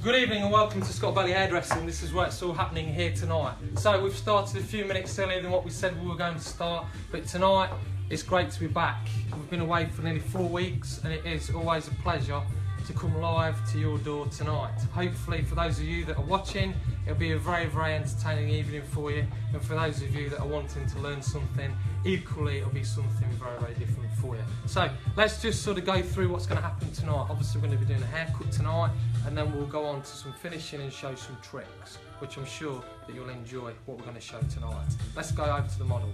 Good evening and welcome to Scott Valley Hairdressing. This is where it's all happening here tonight. So we've started a few minutes earlier than what we said we were going to start, but tonight it's great to be back. We've been away for nearly 4 weeks and it is always a pleasure to come live to your door tonight. Hopefully for those of you that are watching, it'll be a very entertaining evening for you, and for those of you that are wanting to learn something, equally it'll be something very different for you. So let's just sort of go through what's going to happen tonight. Obviously we're going to be doing a haircut tonight, and then we'll go on to some finishing and show some tricks, which I'm sure that you'll enjoy what we're going to show tonight. Let's go over to the model.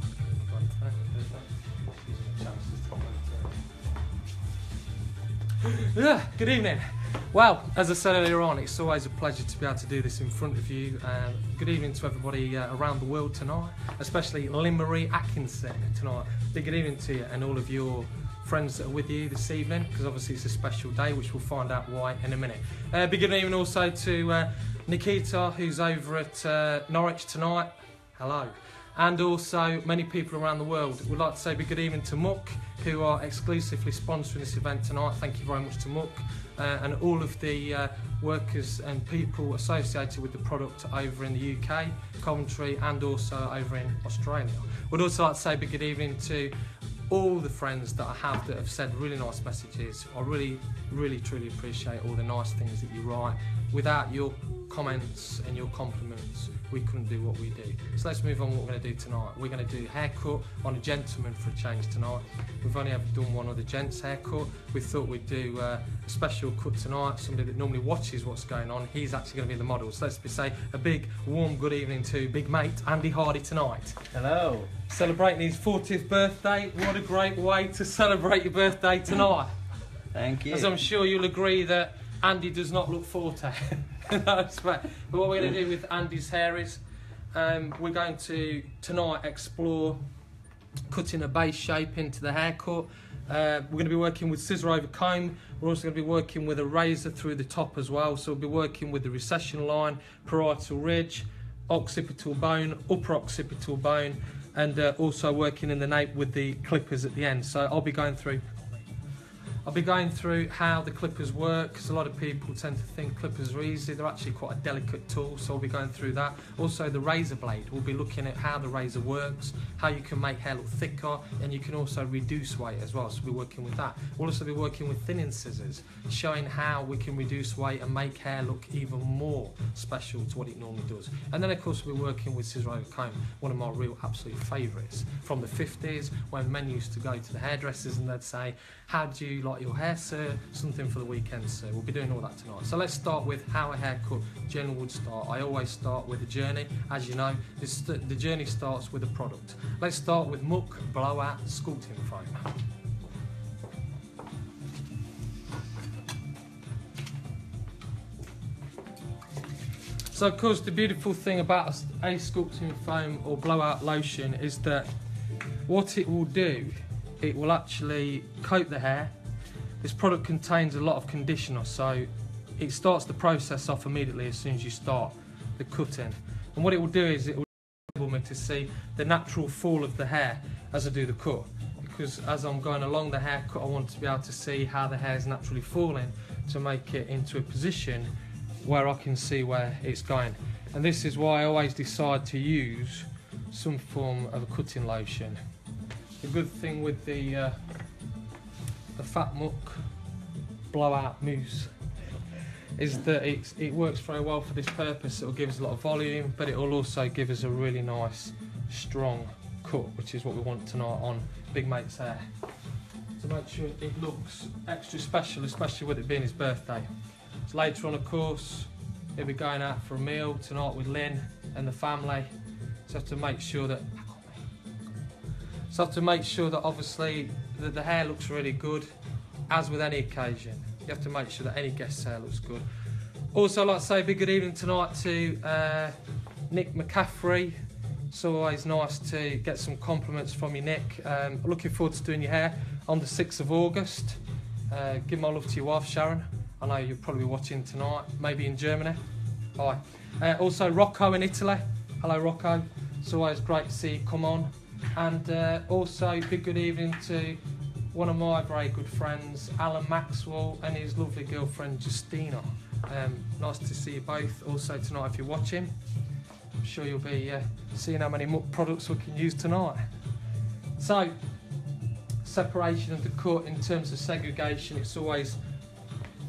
Good evening. Well, as I said earlier on, it's always a pleasure to be able to do this in front of you. Good evening to everybody around the world tonight, especially Lynn Marie Atkinson tonight. Big good evening to you and all of your friends that are with you this evening, because obviously it's a special day, which we'll find out why in a minute. Big good evening also to Nikita, who's over at Norwich tonight. Hello. And also many people around the world. We'd like to say big good evening to Muck, who are exclusively sponsoring this event tonight. Thank you very much to Muck and all of the workers and people associated with the product over in the UK, Coventry, and also over in Australia. We'd also like to say big good evening to all the friends that I have that have said really nice messages. I really truly appreciate all the nice things that you write. Without your comments and your compliments, we couldn't do what we do. So let's move on what we're going to do tonight. We're going to do a haircut on a gentleman for a change tonight. We've only ever done one other gent's haircut. We thought we'd do a special cut tonight, somebody that normally watches what's going on. He's actually going to be the model. So let's say a big warm good evening to big mate Andy Hardy tonight. Hello. Celebrating his 40th birthday. What a great way to celebrate your birthday tonight. Thank you. As I'm sure you'll agree that Andy does not look 40. That's right. But what we're going to do with Andy's hair is we're going to tonight explore cutting a base shape into the haircut. We're going to be working with scissor over comb. We're also going to be working with a razor through the top as well. So we'll be working with the recession line, parietal ridge, occipital bone, upper occipital bone, and also working in the nape with the clippers at the end. So I'll be going through how the clippers work, because a lot of people tend to think clippers are easy. They're actually quite a delicate tool, so I'll be going through that. Also the razor blade, we'll be looking at how the razor works, how you can make hair look thicker, and you can also reduce weight as well, so we'll be working with that. We'll also be working with thinning scissors, showing how we can reduce weight and make hair look even more special to what it normally does. And then of course we'll be working with scissor over comb, one of my real absolute favourites from the 50s, when men used to go to the hairdressers and they'd say, how do you like your hair, sir? Something for the weekend, sir. We'll be doing all that tonight. So let's start with how a haircut generally would start. I always start with a journey. As you know, the journey starts with a product. Let's start with Muck Blowout Sculpting Foam. So of course the beautiful thing about a sculpting foam or blowout lotion is that what it will do, it will actually coat the hair. This product contains a lot of conditioner, so it starts the process off immediately as soon as you start the cutting. And what it will do is it will enable me to see the natural fall of the hair as I do the cut. Because as I'm going along the haircut, I want to be able to see how the hair is naturally falling to make it into a position where I can see where it's going. And this is why I always decide to use some form of a cutting lotion. The good thing with the Fat Muck Blowout Mousse is that it works very well for this purpose. It will give us a lot of volume, but it will also give us a really nice strong cut, which is what we want tonight on big mate's hair, to make sure it looks extra special, especially with it being his birthday. So later on of course he'll be going out for a meal tonight with Lynn and the family, so have to make sure that obviously that the hair looks really good. As with any occasion, you have to make sure that any guest's hair looks good. Also I'd like to say a big good evening tonight to Nick McCaffrey. It's always nice to get some compliments from you, Nick. Looking forward to doing your hair on the 6th of August. Give my love to your wife Sharon. I know you'll probably be watching tonight, maybe in Germany. Hi. Also Rocco in Italy. Hello Rocco. It's always great to see you come on. And also big good evening to one of my very good friends, Alan Maxwell, and his lovely girlfriend Justina. Nice to see you both. Also tonight, if you're watching, I'm sure you'll be seeing how many muck products we can use tonight. So, separation of the cut in terms of segregation, it's always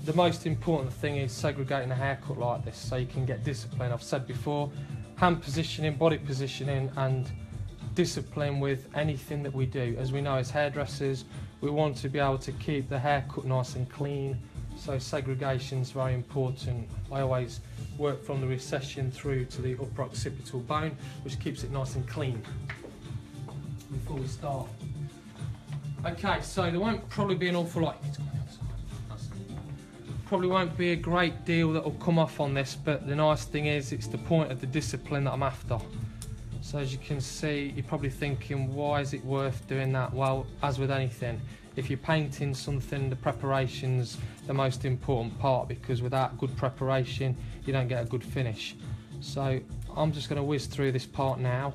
the most important thing is segregating a haircut like this so you can get discipline. I've said before, hand positioning, body positioning and discipline with anything that we do. As we know as hairdressers, we want to be able to keep the haircut nice and clean, so segregation is very important. I always work from the recession through to the upper occipital bone, which keeps it nice and clean before we start. Okay, so there won't probably be an awful lot. Probably won't be a great deal that will come off on this, but the nice thing is it's the point of the discipline that I'm after. So as you can see, you're probably thinking, why is it worth doing that? Well, as with anything, if you're painting something, the preparation's the most important part, because without good preparation, you don't get a good finish. So I'm just going to whiz through this part now,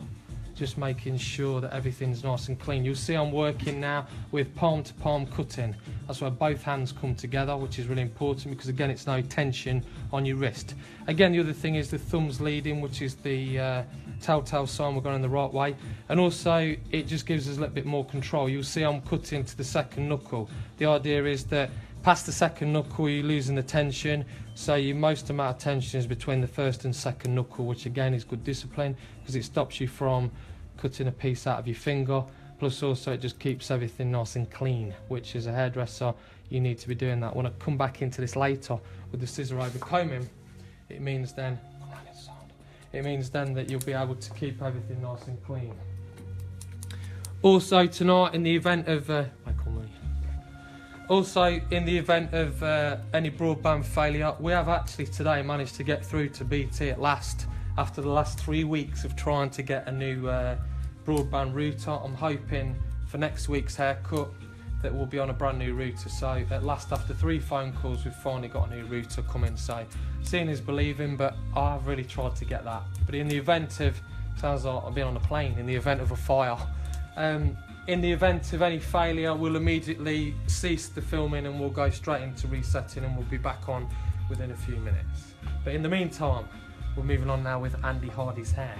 just making sure that everything's nice and clean. You'll see I'm working now with palm to palm cutting. That's where both hands come together, which is really important because again it's no tension on your wrist. Again, the other thing is the thumb's leading, which is the telltale sign we're going in the right way, and also it just gives us a little bit more control. You'll see I'm cutting to the second knuckle. The idea is that past the second knuckle you're losing the tension, so your most amount of tension is between the first and second knuckle, which again is good discipline because it stops you from cutting a piece out of your finger, plus also it just keeps everything nice and clean, which as a hairdresser you need to be doing that. When I come back into this later with the scissor over combing, it means then that you'll be able to keep everything nice and clean. Also tonight, in the event of any broadband failure, we have actually today managed to get through to BT at last, after the last 3 weeks of trying to get a new broadband router. I'm hoping for next week's haircut that we'll be on a brand new router. So at last, after 3 phone calls, we've finally got a new router coming. So seeing is believing, but I've really tried to get that. But in the event of, sounds like I've been on a plane, in the event of a fire, in the event of any failure, we'll immediately cease the filming and we'll go straight into resetting and we'll be back on within a few minutes. But in the meantime, we're moving on now with Andy Hardy's hair,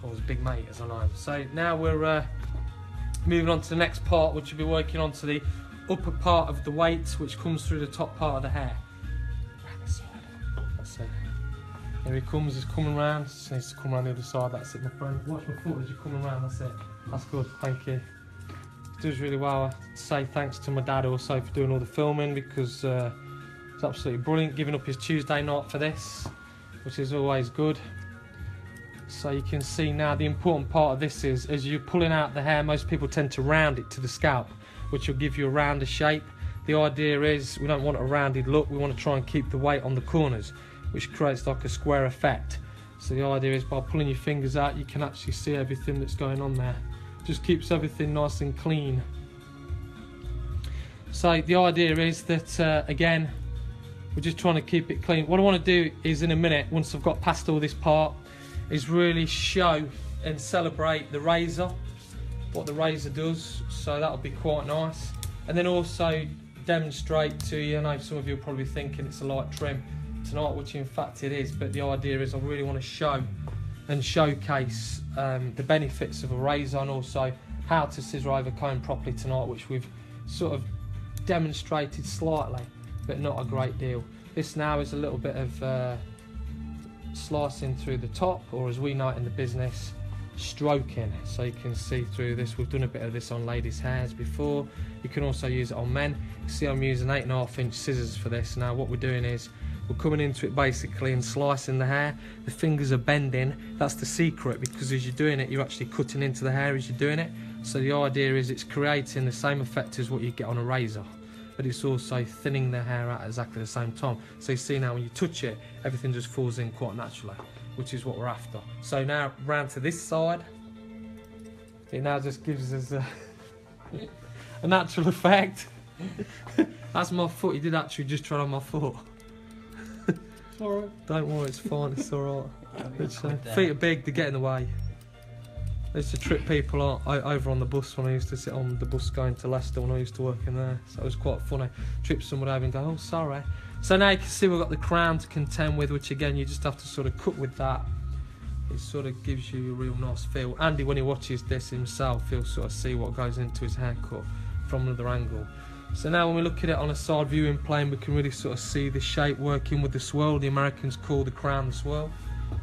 or his big mate as I know him. So now we're moving on to the next part, which will be working on to the upper part of the weight, which comes through the top part of the hair. That's it. Here he comes, he's coming round. Just needs to come around the other side. That's it, my friend. Watch my foot as you're coming round, that's it. That's good, thank you. It does really well. I say thanks to my dad also for doing all the filming, because it's absolutely brilliant, giving up his Tuesday night for this, which is always good. So you can see now the important part of this is, as you're pulling out the hair, most people tend to round it to the scalp, which will give you a rounder shape. The idea is we don't want a rounded look, we want to try and keep the weight on the corners, which creates like a square effect. So the idea is by pulling your fingers out, you can actually see everything that's going on there. Just keeps everything nice and clean. So the idea is that, again, we're just trying to keep it clean. What I want to do is, in a minute, once I've got past all this part, is really show and celebrate the razor, what the razor does. So that'll be quite nice. And then also demonstrate to you, I know some of you are probably thinking it's a light trim tonight, which in fact it is, but the idea is I really want to show and showcase the benefits of a razor, and also how to scissor over comb properly tonight, which we've sort of demonstrated slightly, but not a great deal. This now is a little bit of slicing through the top, or as we know it in the business, stroking. So you can see through this. We've done a bit of this on ladies' hairs before. You can also use it on men. You see I'm using 8.5 inch scissors for this. Now what we're doing is we're coming into it basically and slicing the hair. The fingers are bending. That's the secret, because as you're doing it, you're actually cutting into the hair as you're doing it. So the idea is it's creating the same effect as what you get on a razor, but it's also thinning the hair out at exactly the same time. So you see now when you touch it, everything just falls in quite naturally, which is what we're after. So now round to this side, it now just gives us a natural effect. That's my foot. He did actually just tread on my foot. It's alright. Don't worry, it's fine, it's alright. Feet are big, they get in the way. I used to trip people over on the bus when I used to sit on the bus going to Leicester when I used to work in there. So it was quite funny. Trip someone over and go, oh sorry. So now you can see we've got the crown to contend with, which again you just have to sort of cut with that. It sort of gives you a real nice feel. Andy, when he watches this himself, he'll sort of see what goes into his haircut from another angle. So now when we look at it on a side viewing plane, we can really sort of see the shape working with the swirl. The Americans call the crown the swirl.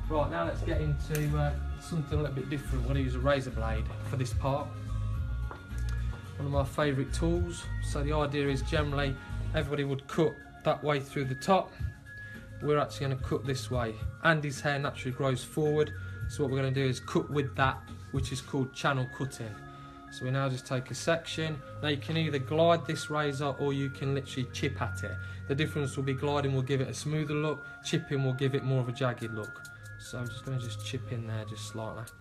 Right, now let's get into something a little bit different. We're going to use a razor blade for this part. One of my favourite tools. So the idea is generally everybody would cut that way through the top. We're actually going to cut this way. Andy's hair naturally grows forward, so what we're going to do is cut with that, which is called channel cutting. So we now just take a section. Now you can either glide this razor or you can literally chip at it. The difference will be gliding will give it a smoother look, chipping will give it more of a jagged look. So I'm just going to chip in there just like that.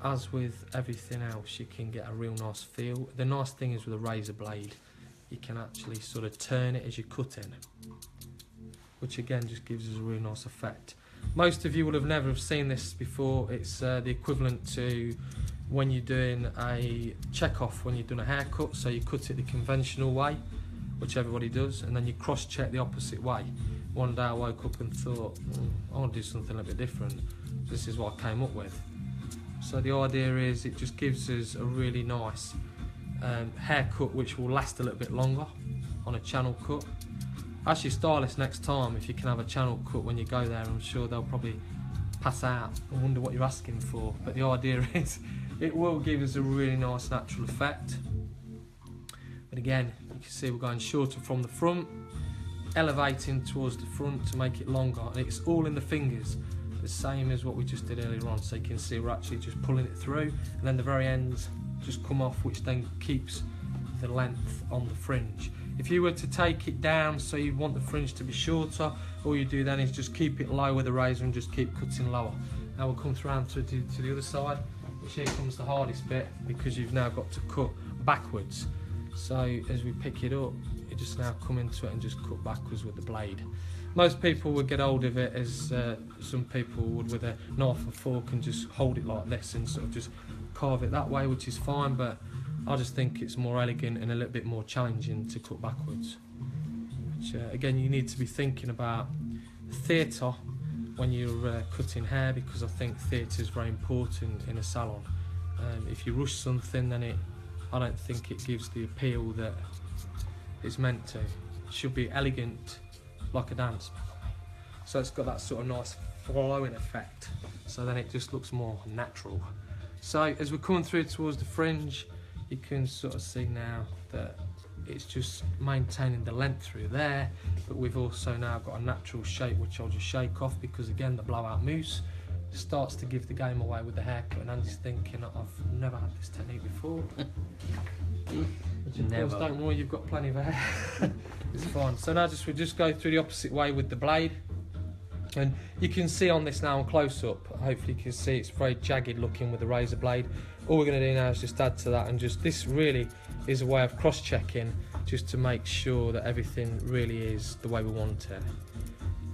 As with everything else, you can get a real nice feel. The nice thing is with a razor blade, you can actually sort of turn it as you're cutting, which again just gives us a real nice effect. Most of you would have never have seen this before. It's the equivalent to when you're doing a check-off when you've done a haircut. So you cut it the conventional way, which everybody does, and then you cross-check the opposite way. One day I woke up and thought, I want to do something a little bit different. This is what I came up with. So the idea is it just gives us a really nice haircut which will last a little bit longer on a channel cut. Ask your stylist next time if you can have a channel cut when you go there. I'm sure they'll probably pass out and wonder what you're asking for, but the idea is it will give us a really nice natural effect. But again, you can see we're going shorter from the front, elevating towards the front to make it longer, and it's all in the fingers, the same as what we just did earlier on. So you can see we're actually just pulling it through, and then the very ends just come off, which then keeps the length on the fringe. If you were to take it down so you want the fringe to be shorter, all you do then is just keep it low with the razor and just keep cutting lower. Now we'll come around to the other side, which here comes the hardest bit, because you've now got to cut backwards. So as we pick it up, you just now come into it and just cut backwards with the blade. Most people would get hold of it as some people would with a knife and fork and just hold it like this and sort of just carve it that way, which is fine, but I just think it's more elegant and a little bit more challenging to cut backwards. Which again, you need to be thinking about theatre when you're cutting hair, because I think theatre is very important in a salon. If you rush something, then I don't think it gives the appeal that it's meant to. It should be elegant, like a dance. So it's got that sort of nice flowing effect, so then it just looks more natural. So as we're coming through towards the fringe, you can sort of see now that it's just maintaining the length through there, but we've also now got a natural shape which I'll just shake off, because again the blowout mousse starts to give the game away with the haircut, and Andy's thinking, I've never had this technique before. Which of course, don't worry, you've got plenty of hair. It's fine. So now we just go through the opposite way with the blade, and you can see on this now on close up, hopefully you can see it's very jagged looking with the razor blade. All we're going to do now is just add to that, and just this really is a way of cross checking, just to make sure that everything really is the way we want it.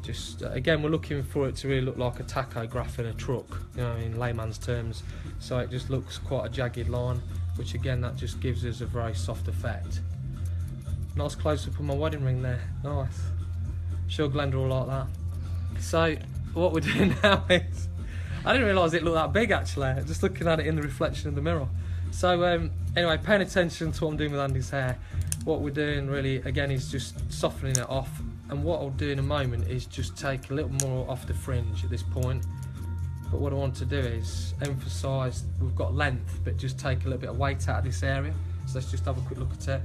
Just again, we're looking for it to really look like a tachograph in a truck, you know, in layman's terms. So it just looks quite a jagged line, which again, that just gives us a very soft effect. Nice close up on my wedding ring there, nice. I'm sure Glenda will like that. So what we're doing now is, I didn't realise it looked that big actually, just looking at it in the reflection of the mirror. So anyway, paying attention to what I'm doing with Andy's hair, what we're doing really again is just softening it off, and what I'll do in a moment is just take a little more off the fringe at this point. But what I want to do is emphasise we've got length, but just take a little bit of weight out of this area. So let's just have a quick look at it.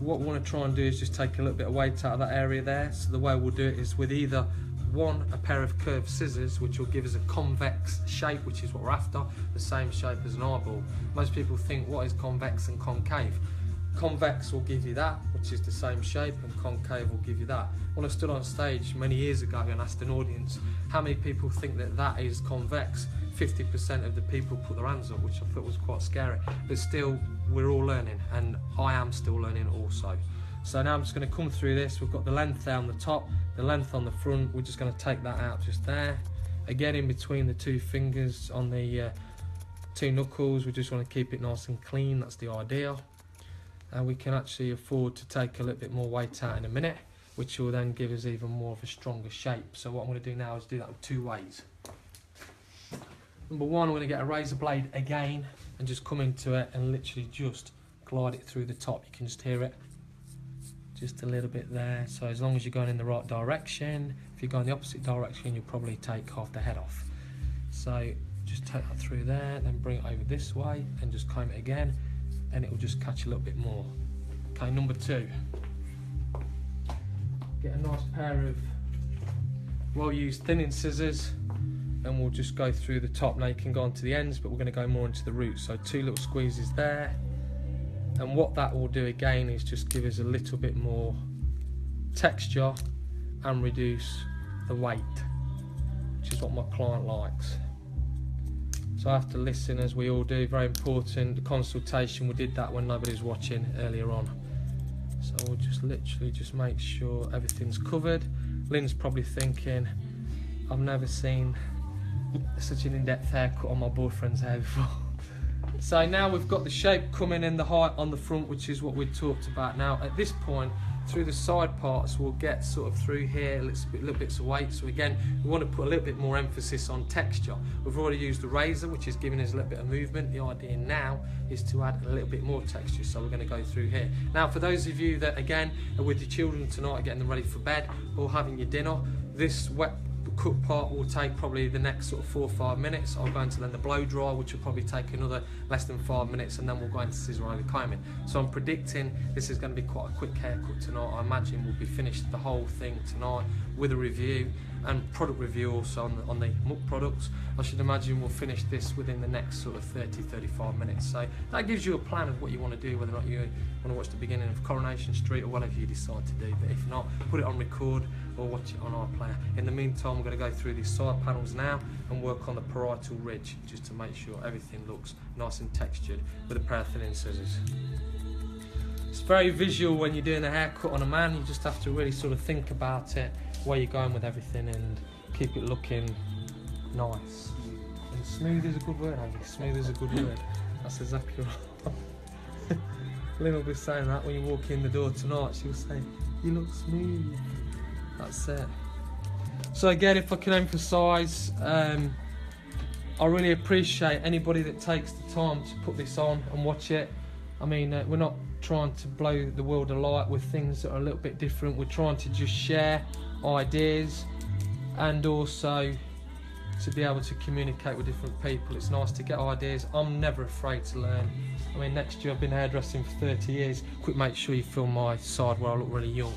What we want to try and do is just take a little bit of weight out of that area there. So the way we'll do it is with either a pair of curved scissors, which will give us a convex shape, which is what we're after, the same shape as an eyeball. Most people think, what is convex and concave? Convex will give you that, which is the same shape, and concave will give you that. When I stood on stage many years ago and asked an audience how many people think that that is convex, 50% of the people put their hands up, which I thought was quite scary. But still, we're all learning, and I am still learning also. So now I'm just going to come through this. We've got the length there on the top, the length on the front. We're just going to take that out just there. Again, in between the two fingers on the two knuckles, we just want to keep it nice and clean. That's the idea. And we can actually afford to take a little bit more weight out in a minute. which will then give us even more of a stronger shape. So what I'm going to do now is do that with 2 ways. Number one, I'm going to get a razor blade again and just come into it and literally just glide it through the top. You can just hear it, just a little bit there. So as long as you're going in the right direction, if you're going the opposite direction, you'll probably take half the head off. So just take that through there, then bring it over this way and just comb it again, and it will just catch a little bit more. Okay, number two, get a nice pair of well-used thinning scissors, and we'll just go through the top. Now you can go onto the ends, but we're going to go more into the roots. So 2 little squeezes there, and what that will do again is just give us a little bit more texture and reduce the weight, which is what my client likes. So I have to listen, as we all do, very important. The consultation, we did that when nobody was watching earlier on. So we'll just literally just make sure everything's covered. Lynn's probably thinking, I've never seen such an in-depth haircut on my boyfriend's hair before. So now we've got the shape coming in, the height on the front, which is what we talked about. Now at this point, through the side parts, we'll get sort of through here little bits of weight. So again, we want to put a little bit more emphasis on texture. We've already used the razor, which is giving us a little bit of movement. The idea now is to add a little bit more texture, so we're going to go through here. Now for those of you that again are with your children tonight, getting them ready for bed or having your dinner, this wet cut part will take probably the next sort of 4 or 5 minutes. I'll go into then the blow dry, which will probably take another less than 5 minutes, and then we'll go into scissor over combing. So I'm predicting this is going to be quite a quick haircut tonight. I imagine we'll be finished the whole thing tonight with a review and product review also on the Muck products. I should imagine we'll finish this within the next sort of 30-35 minutes. So that gives you a plan of what you want to do, whether or not you want to watch the beginning of Coronation Street or whatever you decide to do. But if not, put it on record or watch it on iPlayer. In the meantime, we're going to go through these side panels now and work on the parietal ridge, just to make sure everything looks nice and textured with a pair of thinning scissors. It's very visual when you're doing a haircut on a man. You just have to really sort of think about it, where you're going with everything, and keep it looking nice. And smooth is a good word, Andy. Smooth is a good word. That's exactly right. Lynn will be saying that when you walk in the door tonight. She'll say, "You look smooth." That's it. So again, if I can emphasise, I really appreciate anybody that takes the time to put this on and watch it. I mean, we're not trying to blow the world alight with things that are a little bit different. We're trying to just share ideas and also to be able to communicate with different people. It's nice to get ideas. I'm never afraid to learn. I mean, next year I've been hairdressing for 30 years. Quick, make sure you film my side where I look really young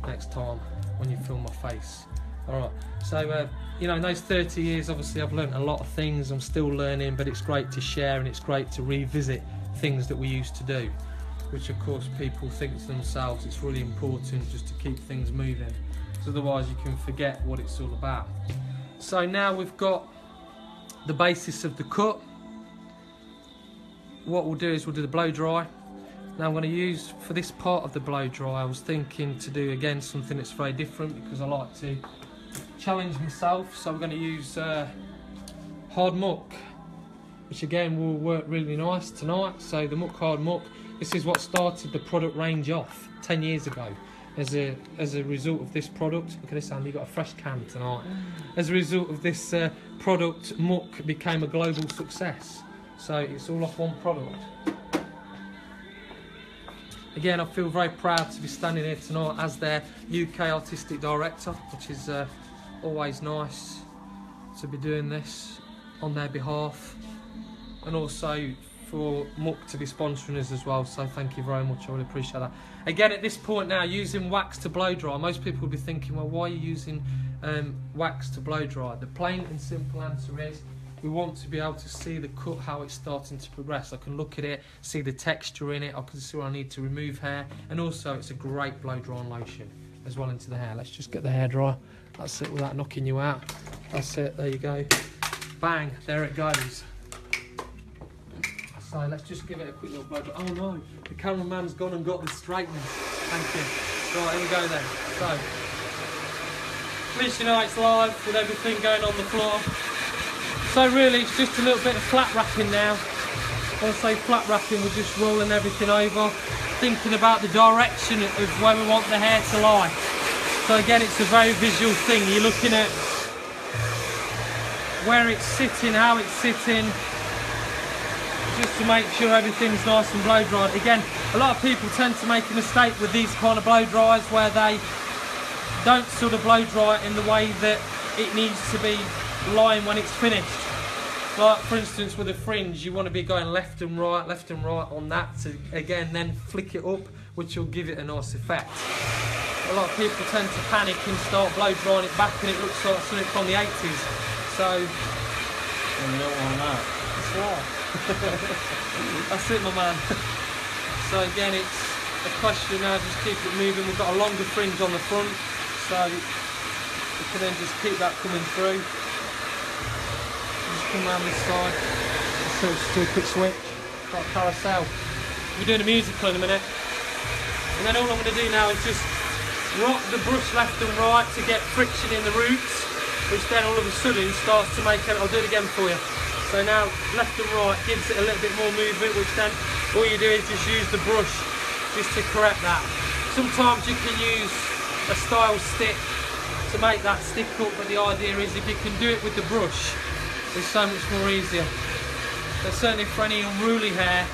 next time when you film my face. Alright, so you know, in those 30 years obviously I've learned a lot of things. I'm still learning, but it's great to share and it's great to revisit things that we used to do, which of course people think to themselves it's really important just to keep things moving, so otherwise you can forget what it's all about. So now we've got the basis of the cut. What we'll do is we'll do the blow dry. Now I'm going to use, for this part of the blow dry, I was thinking to do again something that's very different because I like to challenge myself. So we're going to use hard muck, which again will work really nice tonight. So the Muck Hard Muck, this is what started the product range off 10 years ago. As a result of this product, look at this, Andy, got a fresh can tonight. As a result of this product, Muck became a global success. So it's all off one product. Again, I feel very proud to be standing here tonight as their UK Artistic Director, which is always nice to be doing this on their behalf, and also for Muck to be sponsoring us as well, so thank you very much, I really appreciate that. Again, at this point now, using wax to blow dry, most people will be thinking, well, why are you using wax to blow dry? The plain and simple answer is, we want to be able to see the cut, how it's starting to progress. I can look at it, see the texture in it, I can see where I need to remove hair, and also it's a great blow drying lotion as well into the hair. Let's just get the hair dry. That's it, without knocking you out. That's it, there you go. Bang, there it goes. So let's just give it a quick little blow dry. Oh no, the cameraman's gone and got the straightener. Thank you. Right, here we go then. So, at least you know it's live with everything going on the floor. So really, it's just a little bit of flat wrapping now. When I say flat wrapping, we're just rolling everything over, thinking about the direction of where we want the hair to lie. So again, it's a very visual thing. You're looking at where it's sitting, how it's sitting, just to make sure everything's nice and blow dried. Again, a lot of people tend to make a mistake with these kind of blow dryers where they don't sort of blow dry it in the way that it needs to be lying when it's finished. Like for instance with a fringe, you want to be going left and right on that to again then flick it up, which will give it a nice effect. A lot of people tend to panic and start blow drying it back and it looks like something from the 80s. So and you don't want that. That's right. That's it, my man. So again, it's a question now, just keep it moving. We've got a longer fringe on the front, so we can then just keep that coming through. Just come around this side. So just do a quick switch, like a carousel. We're doing a musical in a minute. And then all I'm going to do now is just rock the brush left and right to get friction in the roots, which then all of a sudden starts to make it. I'll do it again for you. So now left and right gives it a little bit more movement, which then all you do is just use the brush just to correct that. Sometimes you can use a style stick to make that stick up, but the idea is if you can do it with the brush, it's so much more easier. But certainly for any unruly hair,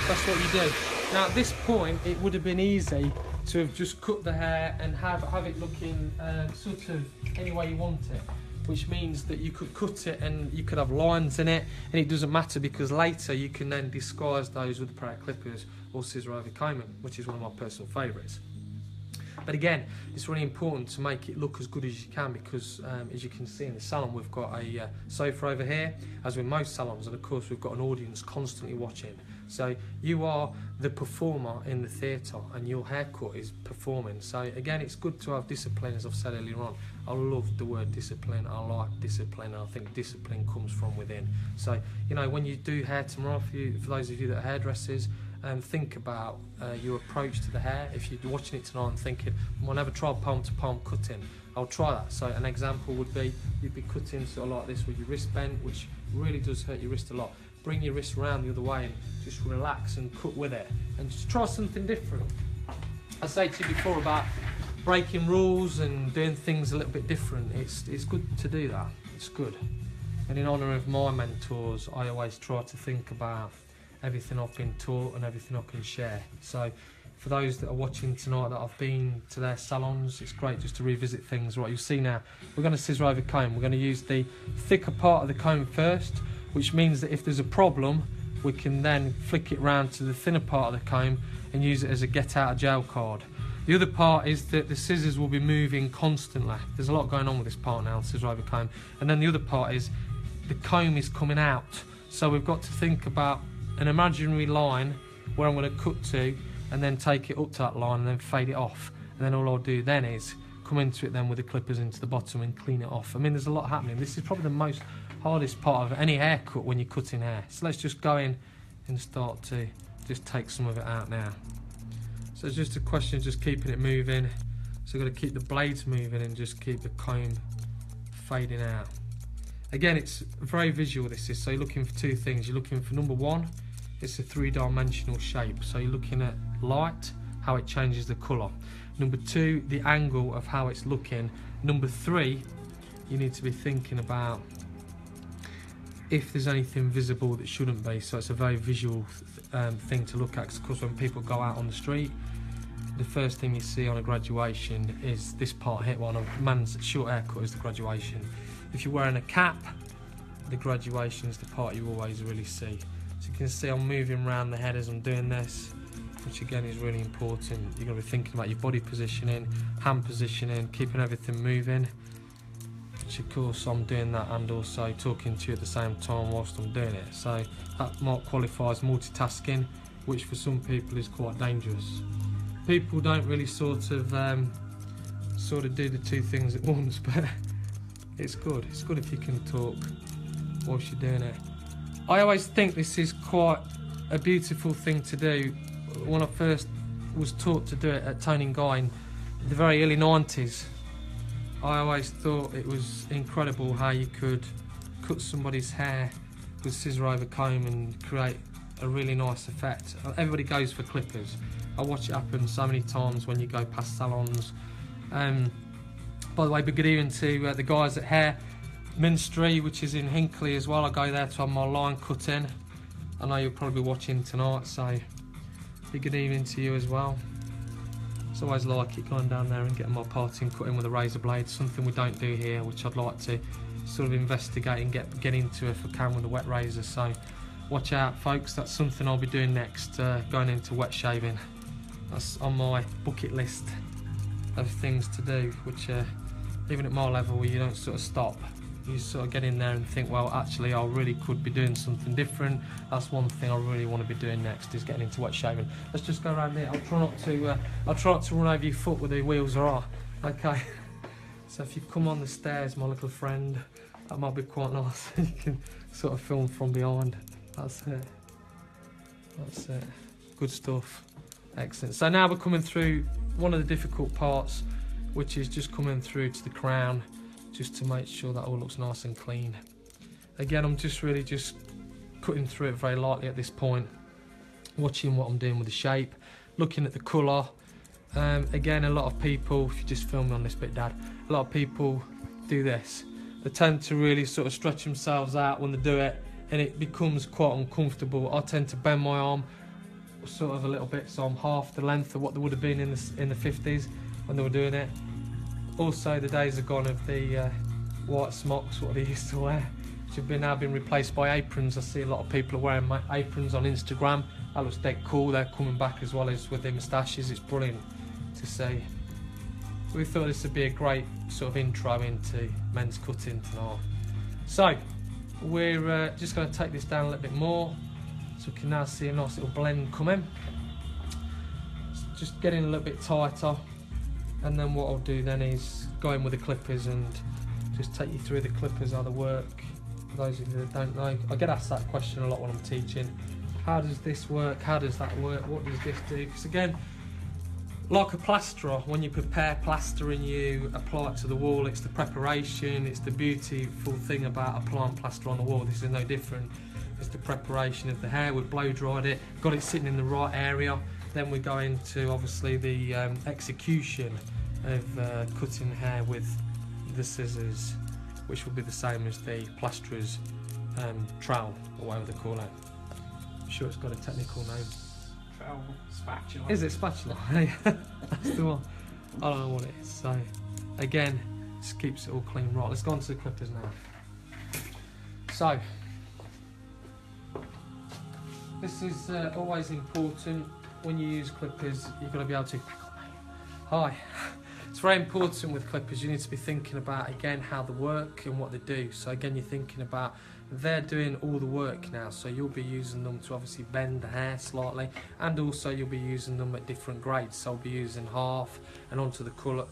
that's what you do. Now at this point, it would have been easy to have just cut the hair and have it looking sort of any way you want it, which means that you could cut it and you could have lines in it, and it doesn't matter because later you can then disguise those with pair of clippers or scissor over combing, which is one of my personal favourites. But again, it's really important to make it look as good as you can because as you can see in the salon, we've got a sofa over here, as with most salons, and of course we've got an audience constantly watching. So you are the performer in the theatre and your haircut is performing. So again, it's good to have discipline, as I've said earlier on. I love the word discipline, I like discipline, and I think discipline comes from within. So, you know, when you do hair tomorrow, for those of you that are hairdressers, think about your approach to the hair. If you're watching it tonight and thinking, well, I never tried palm to palm cutting, I'll try that. So an example would be, you'd be cutting sort of like this with your wrist bent, which really does hurt your wrist a lot. Bring your wrist around the other way and just relax and cut with it and just try something different. I say to you before about breaking rules and doing things a little bit different. It's good to do that. It's good. And in honour of my mentors, I always try to think about everything I've been taught and everything I can share. So for those that are watching tonight that I've been to their salons, it's great just to revisit things. Right, you'll see now, we're going to scissor over comb. We're going to use the thicker part of the comb first, which means that if there's a problem, we can then flick it round to the thinner part of the comb and use it as a get out of jail card. The other part is that the scissors will be moving constantly. There's a lot going on with this part now, scissor over comb. And then the other part is the comb is coming out. So we've got to think about an imaginary line where I'm going to cut to and then take it up to that line and then fade it off. And then all I'll do then is come into it then with the clippers into the bottom and clean it off. I mean, there's a lot happening. This is probably the most hardest part of any haircut when you're cutting hair. So let's just go in and start to just take some of it out now. So it's just a question of just keeping it moving. So I've got to keep the blades moving and just keep the comb fading out. Again, it's very visual, this is. So you're looking for two things. You're looking for, number one, it's a three-dimensional shape. So you're looking at light, how it changes the colour. Number two, the angle of how it's looking. Number three, you need to be thinking about if there's anything visible that shouldn't be. So it's a very visual thing to look at, because when people go out on the street, the first thing you see on a graduation is this part here. Well, on a man's short haircut is the graduation. If you're wearing a cap, the graduation is the part you always really see. So you can see I'm moving around the head as I'm doing this, which again is really important. You're going to be thinking about your body positioning, hand positioning, keeping everything moving. Which of course I'm doing that and also talking to you at the same time whilst I'm doing it. So that might qualify as multitasking, which for some people is quite dangerous. People don't really sort of do the two things at once, but it's good. It's good if you can talk whilst you're doing it. I always think this is quite a beautiful thing to do. When I first was taught to do it at Tony & Guy in the very early 90s, I always thought it was incredible how you could cut somebody's hair with scissor over comb and create a really nice effect. Everybody goes for clippers. I watch it happen so many times when you go past salons By the way, big good evening to the guys at Hair Ministry, which is in Hinckley as well. I go there to have my line cut in. I know you'll probably be watching tonight, so big good evening to you as well. It's always like it going down there and getting my parting cut in with a razor blade, something we don't do here, which I'd like to sort of investigate and get into if I can with a wet razor. So watch out, folks, that's something I'll be doing next, going into wet shaving. That's on my bucket list of things to do, which even at my level, you don't sort of stop. You sort of get in there and think, well, actually I really could be doing something different. That's one thing I really want to be doing next, is getting into wet shaving. Let's just go around here. I'll try not to run over your foot where the wheels are. Okay. So if you come on the stairs, my little friend, that might be quite nice. You can sort of film from behind. That's it. That's it. Good stuff. Excellent. So now we're coming through one of the difficult parts, which is just coming through to the crown, just to make sure that all looks nice and clean. Again, I'm just really just cutting through it very lightly at this point, watching what I'm doing with the shape, looking at the colour. Again, a lot of people, if you just film me on this bit, Dad, a lot of people do this. They tend to really sort of stretch themselves out when they do it, and it becomes quite uncomfortable. I tend to bend my arm sort of a little bit, so I'm half the length of what they would have been in the 50s when they were doing it. Also, the days are gone of the white smocks, what they used to wear, which have now been replaced by aprons. I see a lot of people are wearing aprons on Instagram. That looks dead cool. They're coming back as well as with their moustaches. It's brilliant to see. We thought this would be a great sort of intro into men's cutting tonight. So we're just going to take this down a little bit more, so we can now see a nice little blend coming. Just getting a little bit tighter, and then what I'll do then is go in with the clippers and just take you through the clippers, how they work. For those of you that don't know, I get asked that question a lot when I'm teaching. How does this work? How does that work? What does this do? Because again, like a plasterer, when you prepare plaster and you apply it to the wall, it's the preparation, it's the beautiful thing about applying plaster on the wall. This is no different. It's the preparation of the hair. We've blow dried it, got it sitting in the right area. Then we go into obviously the execution of cutting hair with the scissors, which will be the same as the plasterer's trowel, or whatever they call it. I'm sure it's got a technical name. Trowel, spatula. Is it spatula? That's the one. I don't know what it is. So again, just keeps it all clean. Right, let's go on to the clippers now. So this is always important when you use clippers. You've got to be able to. Hi. It's very important with clippers. You need to be thinking about, again, how they work and what they do. So again, you're thinking about, they're doing all the work now, so you'll be using them to obviously bend the hair slightly, and also you'll be using them at different grades. So I'll be using half and onto the colour,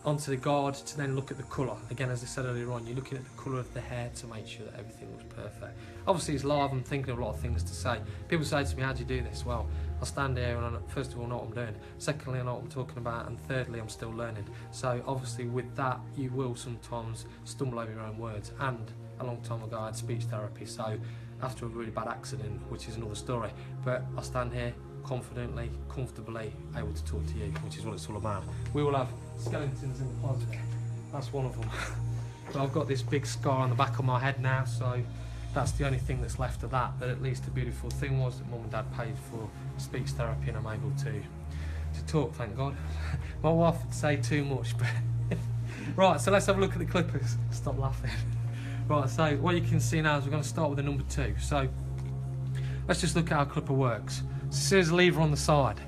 onto the guard to then look at the colour. Again, as I said earlier on, you're looking at the colour of the hair to make sure that everything looks perfect. Obviously it's live, I'm thinking of a lot of things to say. People say to me, how do you do this? Well, I stand here and first of all, I know what I'm doing. Secondly, I know what I'm talking about. And thirdly, I'm still learning. So obviously with that, you will sometimes stumble over your own words. And a long time ago, I had speech therapy. So after a really bad accident, which is another story, but I stand here confidently, comfortably able to talk to you, which is what it's all about. We will have skeletons in the closet. That's one of them. But I've got this big scar on the back of my head now, so that's the only thing that's left of that. But at least the beautiful thing was that Mum and Dad paid for speech therapy, and I'm able to talk, thank God. My wife would say too much, but right, so let's have a look at the clippers. Stop laughing. Right, so what you can see now is we're going to start with the number 2. So let's just look at how a clipper works. So there's a lever on the side.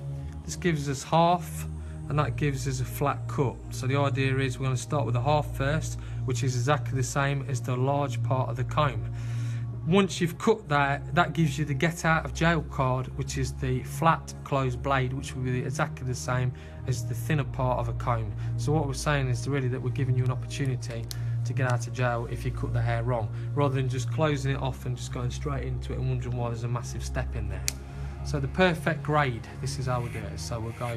This gives us half, and that gives us a flat cut. So the idea is we're going to start with the half first, which is exactly the same as the large part of the comb. Once you've cut that, that gives you the get out of jail card, which is the flat closed blade, which will be exactly the same as the thinner part of a comb. So what we're saying is really that we're giving you an opportunity to get out of jail if you cut the hair wrong, rather than just closing it off and just going straight into it and wondering why there's a massive step in there. So the perfect grade, this is how we do it. So we'll go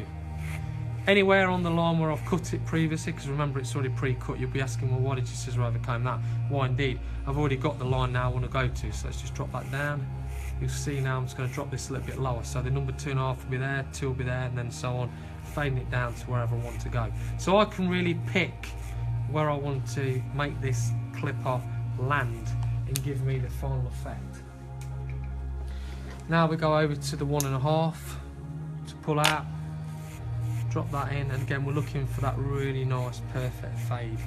anywhere on the line where I've cut it previously, because remember it's already pre-cut. You'll be asking, well, why did you scissor overcomb that? Why indeed, I've already got the line now I want to go to, so let's just drop that down. You'll see now I'm just going to drop this a little bit lower, so the number 2.5 will be there, 2 will be there, and then so on. fading it down to wherever I want to go. So I can really pick where I want to make this clipper land and give me the final effect. Now we go over to the 1.5 to pull out, drop that in, and again we're looking for that really nice perfect fade.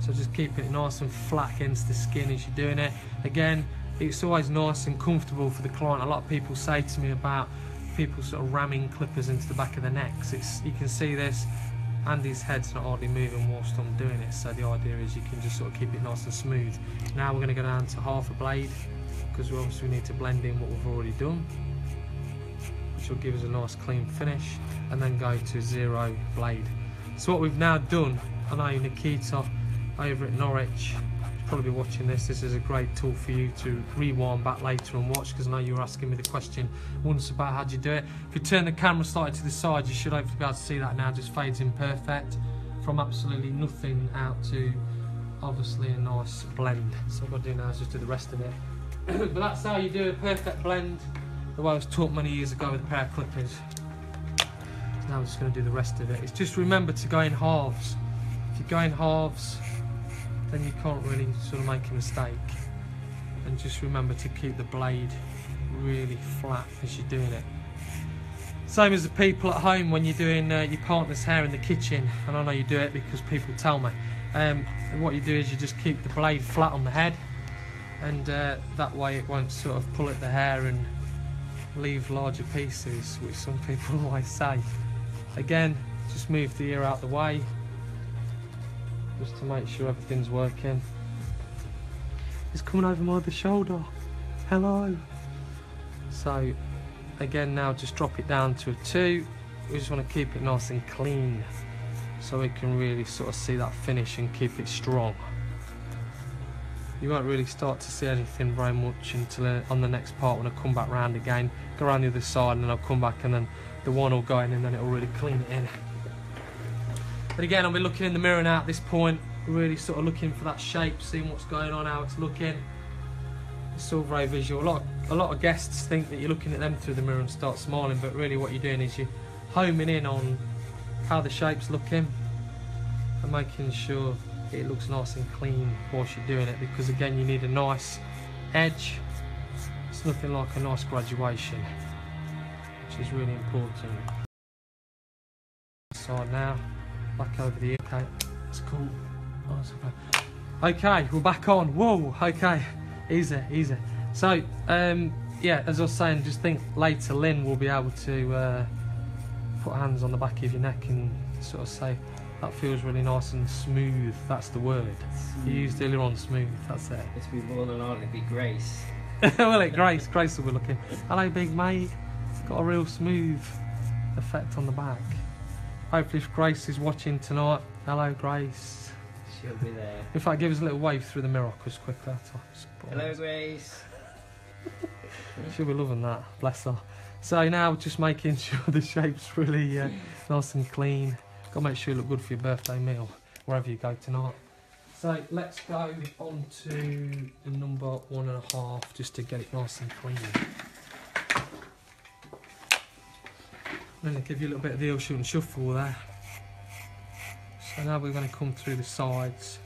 So just keeping it nice and flat against the skin as you're doing it. Again, it's always nice and comfortable for the client. A lot of people say to me about people sort of ramming clippers into the back of their necks. You can see this, Andy's head's not hardly moving whilst I'm doing it, so the idea is you can just sort of keep it nice and smooth. Now we're going to go down to 1/2 blade, because we obviously need to blend in what we've already done, which will give us a nice clean finish, and then go to 0 blade. So what we've now done, I know Nikita over at Norwich probably be watching this. This is a great tool for you to rewind back later and watch, because I know you were asking me the question once about how do you do it. If you turn the camera slightly to the side, you should hopefully be able to see that now. Just fades in perfect from absolutely nothing out to obviously a nice blend. So what I've got to do now is just do the rest of it. But that's how you do a perfect blend, the way I was taught many years ago with a pair of clippers. Now I'm just going to do the rest of it. It's just remember to go in halves. If you go in halves, then you can't really sort of make a mistake. And just remember to keep the blade really flat as you're doing it. Same as the people at home when you're doing your partner's hair in the kitchen, and I know you do it because people tell me. And what you do is you just keep the blade flat on the head, and that way it won't sort of pull at the hair and leave larger pieces, which some people always say. Again, just move the ear out the way, just to make sure everything's working. It's coming over my other shoulder. Hello. So again, now just drop it down to a 2. We just want to keep it nice and clean, so we can really sort of see that finish and keep it strong. You won't really start to see anything very much until on the next part when I come back round again. Go around the other side and then I'll come back, and then the one will go in, and then it'll really clean it in. But again, I'll be looking in the mirror now at this point, really sort of looking for that shape, seeing what's going on, how it's looking. It's all very visual. A lot of guests think that you're looking at them through the mirror and start smiling, but really what you're doing is you're homing in on how the shape's looking and making sure it looks nice and clean whilst you're doing it, because again you need a nice edge. It's nothing like a nice graduation, which is really important. Side now, back over the ear. Okay, that's cool. Okay, we're back on. Whoa, okay, easy. So yeah, as I was saying, just think later Lynn will be able to put hands on the back of your neck and sort of say that feels really nice and smooth. That's the word you used earlier on, smooth. That's it. It's be more than likely be Grace. Well, Grace will be looking. Hello, big mate. It's got a real smooth effect on the back. Hopefully, if Grace is watching tonight, hello, Grace. She'll be there. In fact, give us a little wave through the mirror, because quickly. Hello, Grace. She'll be loving that. Bless her. So now, just making sure the shape's really nice and clean. Got to make sure you look good for your birthday meal, wherever you go tonight. So let's go on to the number 1.5, just to get it nice and clean. I'm going to give you a little bit of the heel shoot and shuffle there. So now we're going to come through the sides,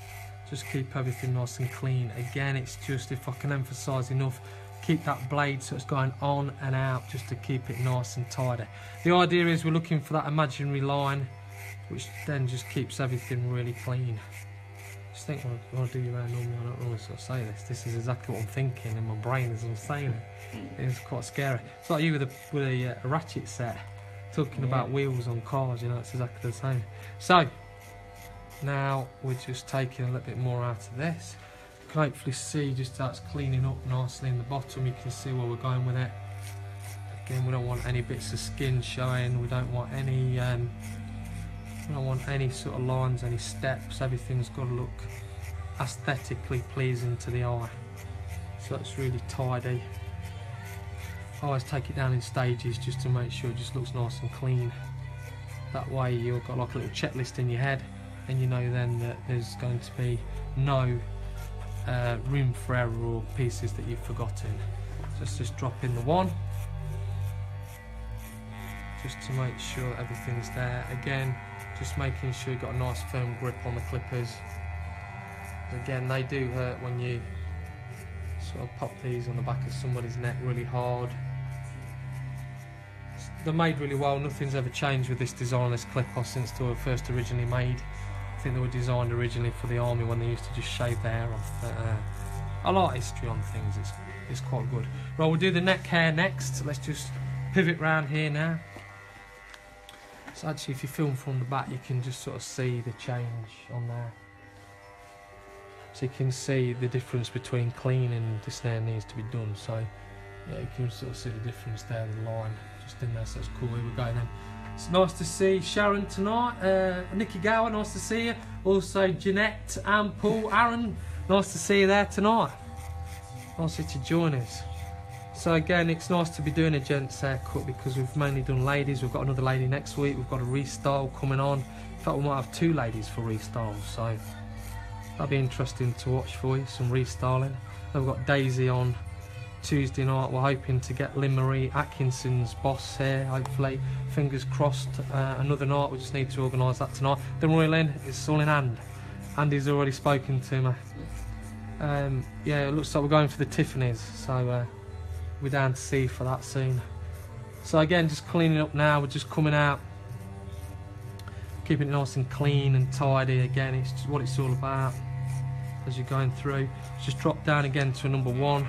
just keep everything nice and clean. Again, it's just, if I can emphasise enough, keep that blade so it's going on and out, just to keep it nice and tidy. The idea is we're looking for that imaginary line, which then just keeps everything really clean. Just think when I do your hair normally, I don't normally sort of say this. This is exactly what I'm thinking in my brain as I'm saying it. It's quite scary. It's like you with a ratchet set, talking about wheels on cars, you know, it's exactly the same. So, now we're just taking a little bit more out of this. You can hopefully see just how it's cleaning up nicely in the bottom. You can see where we're going with it. Again, we don't want any bits of skin showing. We don't want any I don't want any sort of lines, any steps. Everything's got to look aesthetically pleasing to the eye. So that's really tidy. I always take it down in stages just to make sure it just looks nice and clean. That way you've got like a little checklist in your head, and you know then that there's going to be no room for error or pieces that you've forgotten. So let's just drop in the 1. just to make sure that everything's there. Again, just making sure you've got a nice firm grip on the clippers. Again, they do hurt when you sort of pop these on the back of somebody's neck really hard. They're made really well. Nothing's ever changed with this design, this clipper, since they were first originally made. I think they were designed originally for the army when they used to just shave their hair off. But, I like history on things, it's quite good. Right, we'll do the neck hair next. Let's just pivot round here now. So actually, if you film from the back, you can just sort of see the change on there. So you can see the difference between clean and this there needs to be done. So yeah, you can sort of see the difference there, the line just in there, so it's cool. Here we go then. It's nice to see Sharon tonight, Nikki Gower, nice to see you. Also Jeanette and Paul, Aaron, nice to see you there tonight. Nice to join us. So again, it's nice to be doing a gents haircut because we've mainly done ladies. We've got another lady next week, we've got a restyle coming on. In fact, we might have 2 ladies for restyles, so that'll be interesting to watch for you, some restyling. Then we've got Daisy on Tuesday night. We're hoping to get Lynn Marie Atkinson's boss here, hopefully. Fingers crossed. Another night, we just need to organise that tonight. Don't worry, Lynn, it's all in hand. Andy's already spoken to me. Yeah, it looks like we're going for the Tiffany's, so we're down to see for that soon. So again, just cleaning up now. We're just coming out, keeping it nice and clean and tidy. Again, it's just what it's all about as you're going through. Just drop down again to a number 1.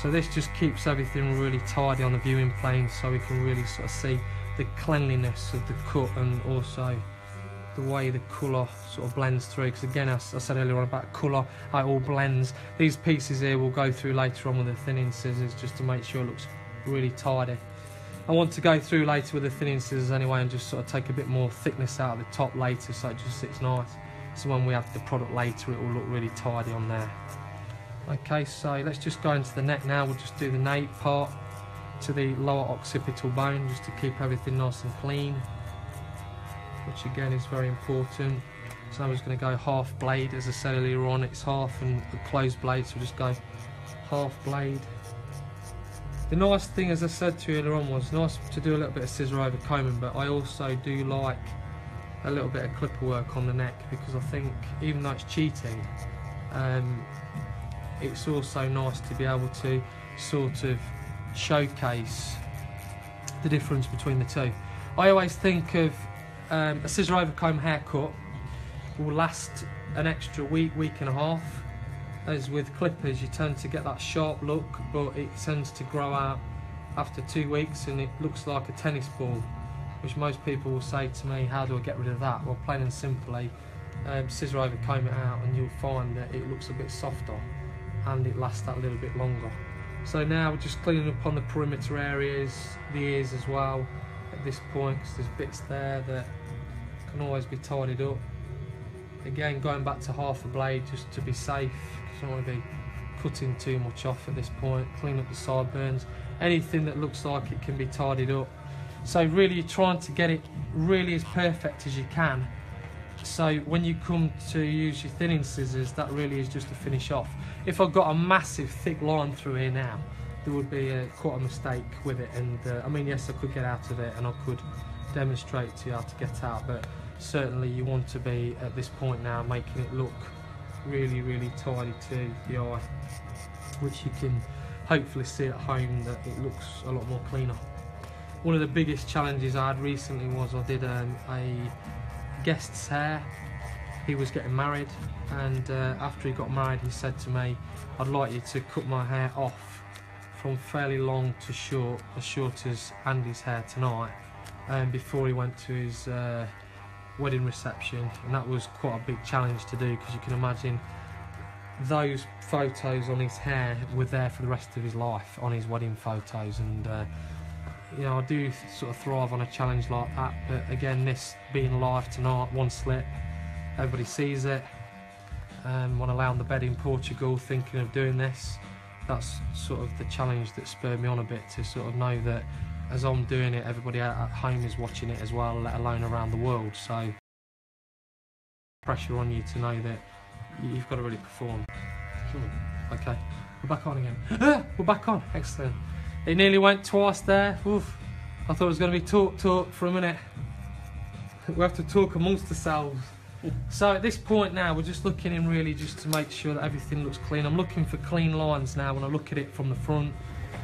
So this just keeps everything really tidy on the viewing plane, so we can really sort of see the cleanliness of the cut and also the way the colour sort of blends through. Because again, as I said earlier on about colour, how it all blends. These pieces here we'll go through later on with the thinning scissors just to make sure it looks really tidy. I want to go through later with the thinning scissors anyway and just sort of take a bit more thickness out of the top later, so it just sits nice. So when we have the product later, it will look really tidy on there. Okay, so let's just go into the neck now. We'll just do the nape part to the lower occipital bone just to keep everything nice and clean, which again is very important. So I'm just going to go half blade. As I said earlier on, it's half and a closed blade, so we'll just go half blade. The nice thing, as I said to you earlier on, was nice to do a little bit of scissor over combing, but I also do like a little bit of clipper work on the neck, because I think even though it's cheating, it's also nice to be able to sort of showcase the difference between the two. I always think of a scissor over comb haircut will last an extra week, week and a half. As with clippers, you tend to get that sharp look, but it tends to grow out after 2 weeks and it looks like a tennis ball, which most people will say to me, how do I get rid of that? Well, plain and simply, scissor over comb it out and you'll find that it looks a bit softer and it lasts that little bit longer. So now we're just cleaning up on the perimeter areas, the ears as well at this point, because there's bits there that can always be tidied up. Again, going back to half a blade just to be safe, because I don't want to be cutting too much off at this point. Clean up the sideburns, anything that looks like it can be tidied up. So really you're trying to get it really as perfect as you can, so when you come to use your thinning scissors, that really is just to finish off. If I've got a massive thick line through here now, there would be quite a mistake with it, and I mean, yes, I could get out of it and I could demonstrate to you how to get out, but certainly you want to be at this point now making it look really, really tidy to the eye, which you can hopefully see at home that it looks a lot more cleaner. One of the biggest challenges I had recently was I did a guest's hair. He was getting married, and after he got married he said to me, I'd like you to cut my hair off from fairly long to short, as short as Andy's hair tonight, before he went to his wedding reception. And that was quite a big challenge to do, because you can imagine those photos on his hair were there for the rest of his life on his wedding photos, and you know, I do sort of thrive on a challenge like that, but again, this being live tonight, one slip, everybody sees it. When I lay on the bed in Portugal thinking of doing this, that's sort of the challenge that spurred me on a bit, to sort of know that as I'm doing it, everybody at home is watching it as well, let alone around the world. So pressure on you to know that you've got to really perform. Okay, we're back on again. We're back on, excellent. It nearly went twice there. Oof. I thought it was going to be talk for a minute. We have to talk amongst ourselves. So at this point now, we're just looking in really just to make sure that everything looks clean. I'm looking for clean lines now when I look at it from the front,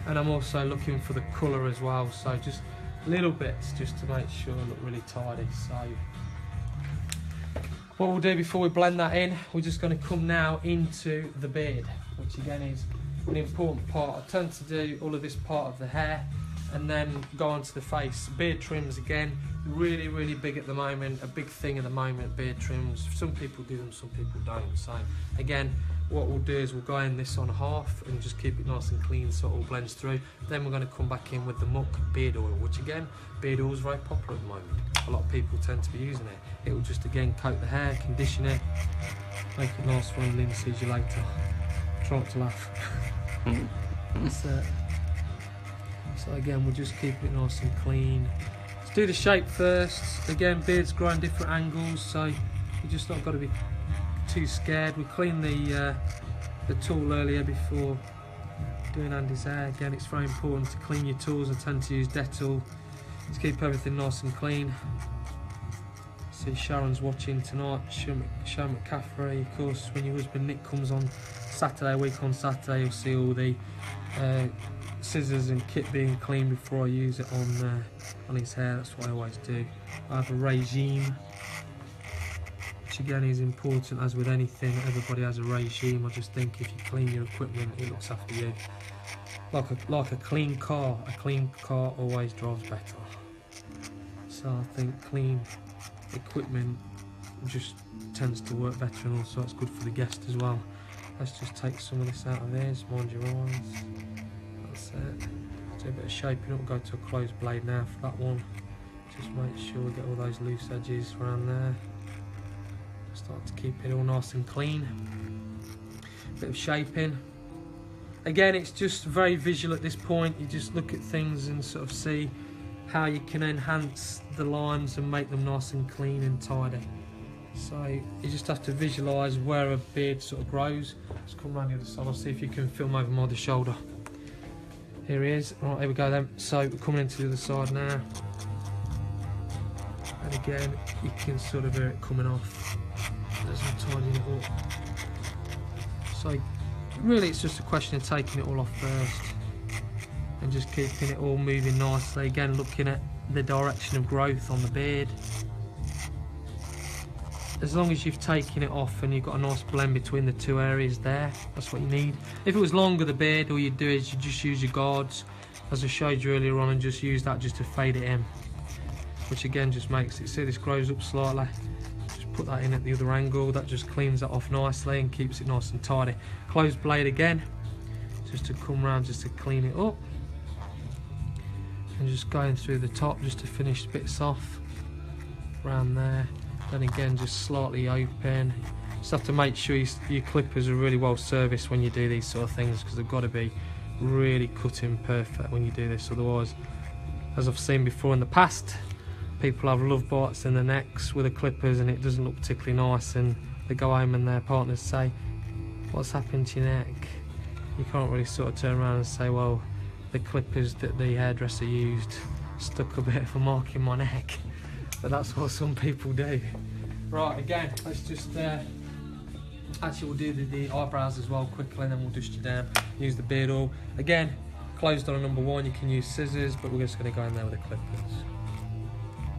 and I'm also looking for the colour as well. So just little bits just to make sure it look really tidy. So what we'll do before we blend that in, we're just going to come now into the beard, which again is an important part. I tend to do all of this part of the hair and then go on to the face. Beard trims again, really big at the moment, a big thing at the moment, beard trims. Some people do them, some people don't. So again, what we'll do is we'll go in this on half and just keep it nice and clean so it all blends through. Then we're going to come back in with the Muck beard oil, which again, beard oil is very popular at the moment. A lot of people tend to be using it. It will just again coat the hair, condition it, make it nice for when Lynn sees you later. Try not to laugh. That's it. So again, we'll just keep it nice and clean. Let's do the shape first. Again, beards grow in different angles, so you just not got to be too scared. We cleaned the tool earlier before doing Andy's hair. Again, it's very important to clean your tools. I tend to use Dettol to keep everything nice and clean. See Sharon's watching tonight, Sharon McCaffrey. Of course, when your husband Nick comes on Saturday, a week on Saturday, you'll see all the scissors and kit being cleaned before I use it on his hair. That's what I always do. I have a regime, which again is important. As with anything, everybody has a regime. I just think if you clean your equipment, it looks after you. Like a clean car always drives better. So I think clean equipment just tends to work better, and also it's good for the guest as well. Let's just take some of this out of his, mind your eyes. That's it. Do a bit of shaping up, go to a closed blade now for that one. Just make sure we get all those loose edges around there. Start to keep it all nice and clean. Bit of shaping. Again, it's just very visual at this point. You just look at things and sort of see how you can enhance the lines and make them nice and clean and tidy. So you just have to visualise where a beard sort of grows. Let's come around the other side. I'll see if you can film over my other shoulder. Here he is. Right, here we go then. So we're coming into the other side now. And again, you can sort of hear it coming off as I'm tidying it up. So really it's just a question of taking it all off first and just keeping it all moving nicely. Again, looking at the direction of growth on the beard. As long as you've taken it off and you've got a nice blend between the two areas there, that's what you need. If it was longer, the beard, all you do is you just use your guards, as I showed you earlier on, and just use that just to fade it in. Which again just makes it, see this grows up slightly. Just put that in at the other angle, that just cleans that off nicely and keeps it nice and tidy. Closed blade again, just to come round just to clean it up. And just going through the top just to finish bits off around there. Then again, just slightly open. Just have to make sure your clippers are really well serviced when you do these sort of things, because they've got to be really cutting perfect when you do this. Otherwise, as I've seen before in the past, people have love bites in the necks with the clippers and it doesn't look particularly nice, and they go home and their partners say, "What's happened to your neck?" You can't really sort of turn around and say, well, the clippers that the hairdresser used stuck a bit of a mark in my neck. But that's what some people do. Right, again, let's just actually we'll do the eyebrows as well quickly, and then we'll dust you down. Use the beard oil. Again, closed on a number one, you can use scissors, but we're just going to go in there with the clippers.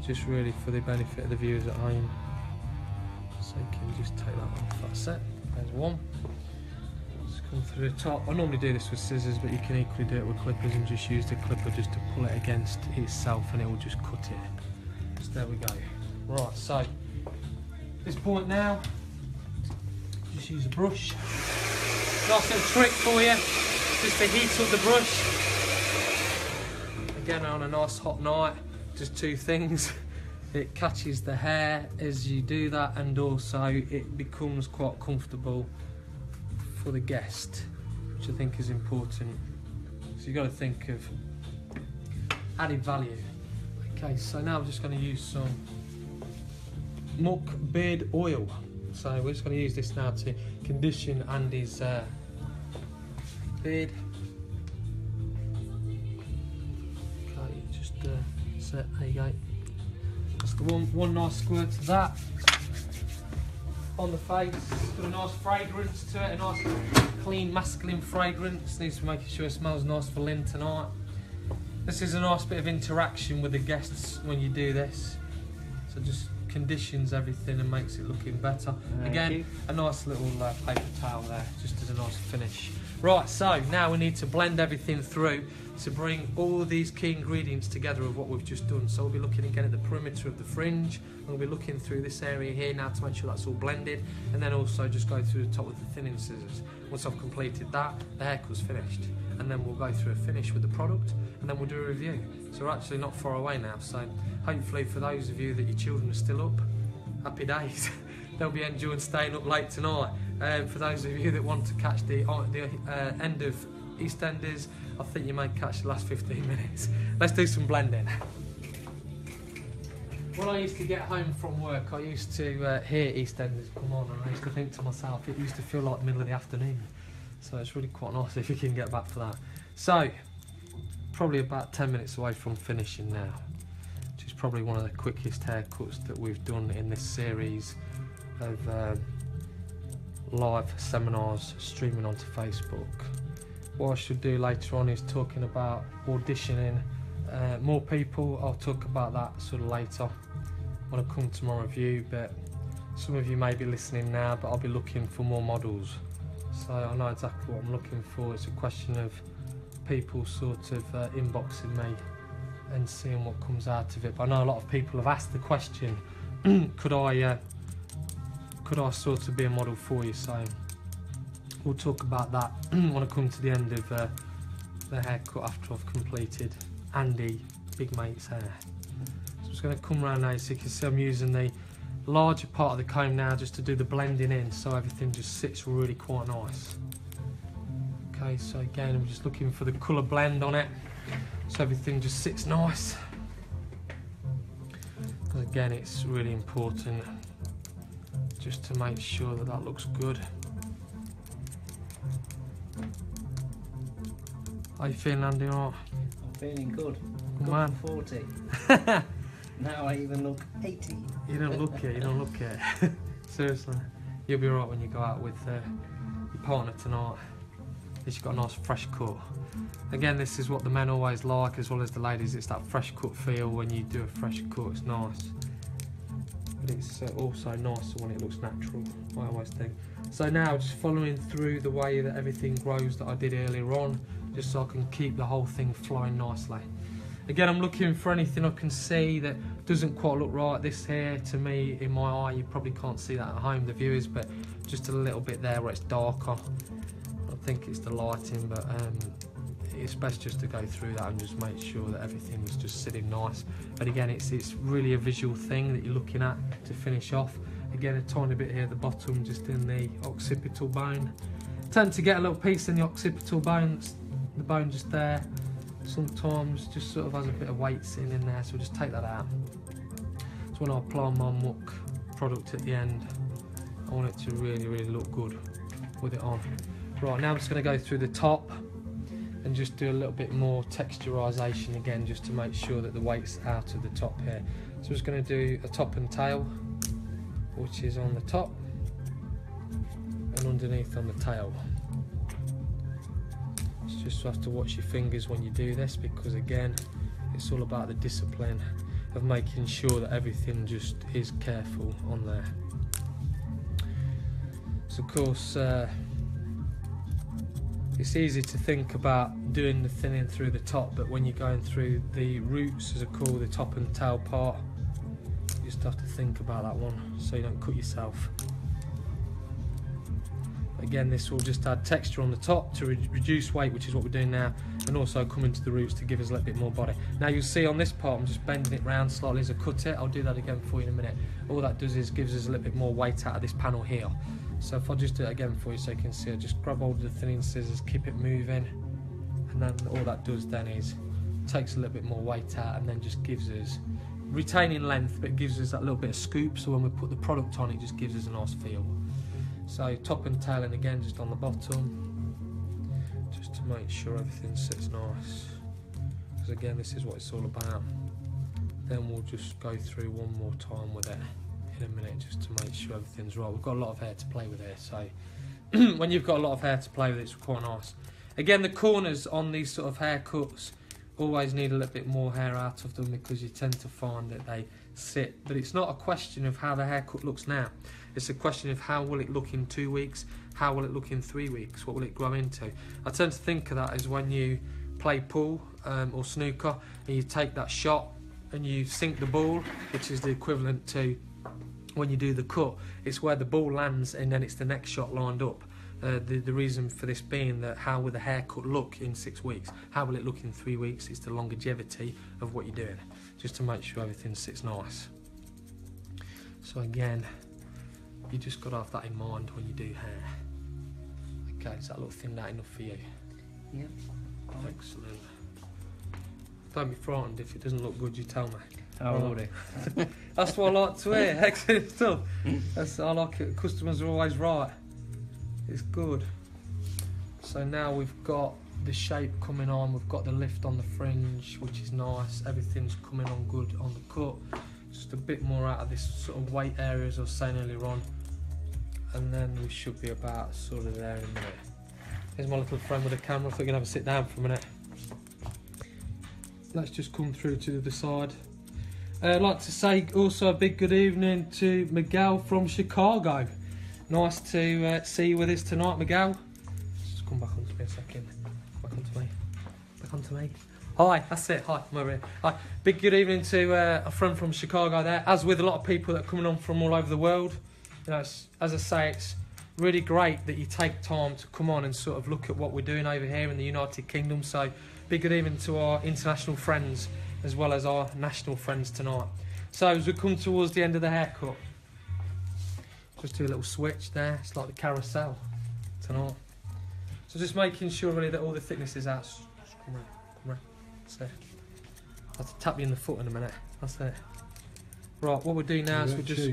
Just really for the benefit of the viewers at home. So you can just take that off, that's it. There's one. Just come through the top. I normally do this with scissors, but you can equally do it with clippers and just use the clipper just to pull it against itself and it will just cut it. There we go. Right, so at this point now, just use a brush. Nice little trick for you, just to heat up the brush. Again, on a nice hot night, just two things. It catches the hair as you do that, and also it becomes quite comfortable for the guest, which I think is important. So you've got to think of added value. Okay, so now I'm just going to use some Muck beard oil. So we're just going to use this now to condition Andy's beard. Okay, just it, there you go. Just one nice squirt of that on the face. Got a nice fragrance to it, a nice clean masculine fragrance. Needs to make sure it smells nice for Lynn tonight. This is a nice bit of interaction with the guests when you do this. So just conditions everything and makes it looking better. Again, a nice little paper towel there, just as a nice finish. Right, so now we need to blend everything through to bring all these key ingredients together of what we've just done. So we'll be looking again at the perimeter of the fringe. We'll be looking through this area here now to make sure that's all blended, and then also just go through the top with the thinning scissors. Once I've completed that, the haircut's finished, and then we'll go through a finish with the product, and then we'll do a review. So we're actually not far away now, so hopefully for those of you that your children are still up, happy days. They'll be enjoying staying up late tonight. For those of you that want to catch the end of EastEnders, I think you may catch the last 15 minutes. Let's do some blending. When I used to get home from work, I used to hear EastEnders come on, and I used to think to myself, it used to feel like the middle of the afternoon. So it's really quite nice if you can get back for that. So, probably about 10 minutes away from finishing now, which is probably one of the quickest haircuts that we've done in this series of live seminars streaming onto Facebook. What I should do later on is talking about auditioning more people. I'll talk about that sort of later when I come to my review, but some of you may be listening now, but I'll be looking for more models, so I know exactly what I'm looking for. It's a question of people sort of inboxing me and seeing what comes out of it. But I know a lot of people have asked the question, could I sort of be a model for you? So we'll talk about that when I come to the end of the haircut after I've completed Andy Big Mate's hair. So I'm just going to come around now, so you can see I'm using the larger part of the comb now just to do the blending in, so everything just sits really quite nice. Okay, so again I'm just looking for the colour blend on it, so everything just sits nice. Because again, it's really important just to make sure that that looks good. How you feeling, Andy? All right? I'm feeling good. Good Good man. for 40. Now I even look 80. You don't look it, you don't look it. Seriously. You'll be alright when you go out with your partner tonight. At least you've got a nice fresh cut. Again, this is what the men always like as well as the ladies. It's that fresh cut feel when you do a fresh cut, it's nice. But it's also nicer when it looks natural, I always think. So now, just following through the way that everything grows that I did earlier on, just so I can keep the whole thing flowing nicely. Again, I'm looking for anything I can see that doesn't quite look right. This here, to me, in my eye, you probably can't see that at home, the viewers, but just a little bit there where it's darker. I think it's the lighting, but it's best just to go through that and just make sure that everything's just sitting nice. But again, it's really a visual thing that you're looking at to finish off. Again, a tiny bit here at the bottom, just in the occipital bone. Tend to get a little piece in the occipital bone, the bone just there. Sometimes just sort of has a bit of weight sitting in there, so we'll just take that out. So when I apply my muck product at the end, I want it to really, really look good with it on. Right, now I'm just going to go through the top and just do a little bit more texturisation again, just to make sure that the weight's out of the top here. So I'm just going to do a top and tail, which is on the top and underneath on the tail. Just have to watch your fingers when you do this, because again, it's all about the discipline of making sure that everything just is careful on there. So of course, it's easy to think about doing the thinning through the top, but when you're going through the roots, as I call the top and tail part, you just have to think about that one so you don't cut yourself. Again, this will just add texture on the top to reduce weight, which is what we're doing now, and also come into the roots to give us a little bit more body. Now you'll see on this part, I'm just bending it round slightly as I cut it. I'll do that again for you in a minute. All that does is gives us a little bit more weight out of this panel here. So if I just do it again for you so you can see, I just grab hold of the thinning scissors, keep it moving, and then all that does then is takes a little bit more weight out and then just gives us, retaining length, but it gives us that little bit of scoop, so when we put the product on, it just gives us a nice feel. So top and tail, and again just on the bottom, just to make sure everything sits nice, because again, this is what it's all about. then we'll just go through one more time with it in a minute just to make sure everything's right. We've got a lot of hair to play with here, so when you've got a lot of hair to play with, it's quite nice. Again, the corners on these sort of haircuts always need a little bit more hair out of them because you tend to find that they sit. But it's not a question of how the haircut looks now. It's a question of how will it look in 2 weeks, how will it look in 3 weeks, what will it grow into. I tend to think of that as when you play pool or snooker and you take that shot and you sink the ball, which is the equivalent to when you do the cut. It's where the ball lands and then it's the next shot lined up. The reason for this being that how will the haircut look in 6 weeks? How will it look in 3 weeks? It's the longevity of what you're doing, just to make sure everything sits nice. So again, you just got to have that in mind when you do hair. Okay, does that look thinned out enough for you? Yep. Excellent. Don't be frightened if it doesn't look good, you tell me. I will do. That's what I like to hear. Excellent stuff. I like it. Customers are always right. It's good. So now we've got the shape coming on, we've got the lift on the fringe, which is nice. Everything's coming on good on the cut. Just a bit more out of this sort of weight area as I was saying earlier on. And then we should be about sort of there in a minute. Here's my little friend with a camera. I thought you can have a sit down for a minute. Let's just come through to the other side. I'd like to say also a big good evening to Miguel from Chicago. Nice to see you with us tonight, Miguel. Just come back onto me a second. Back onto me. Back onto me. Hi, that's it. Hi, I'm over here. Hi. Big good evening to a friend from Chicago there, as with a lot of people that are coming on from all over the world. You know, as I say, it's really great that you take time to come on and sort of look at what we're doing over here in the United Kingdom. So, big good evening to our international friends as well as our national friends tonight. So, as we come towards the end of the haircut, just do a little switch there. It's like the carousel tonight. So just making sure really that all the thickness is out. Just come round, come round. That's it. I'll have to tap you in the foot in a minute. That's it. Right, what we'll do now is we'll just...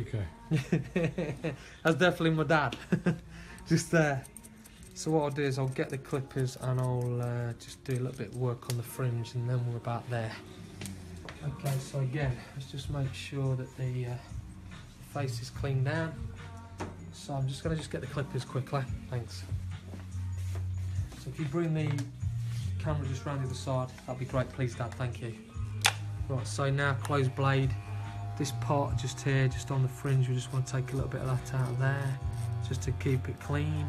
That's definitely my dad. Just there. So what I'll do is I'll get the clippers and I'll just do a little bit of work on the fringe and then we're about there. Okay, so again, let's just make sure that the face is cleaned down. So I'm just going to get the clippers quickly. Thanks. So if you bring the camera just round the other side, that'd be great, please, Dad. Thank you. Right, so now closed blade. This part just here, just on the fringe, we just want to take a little bit of that out of there, just to keep it clean.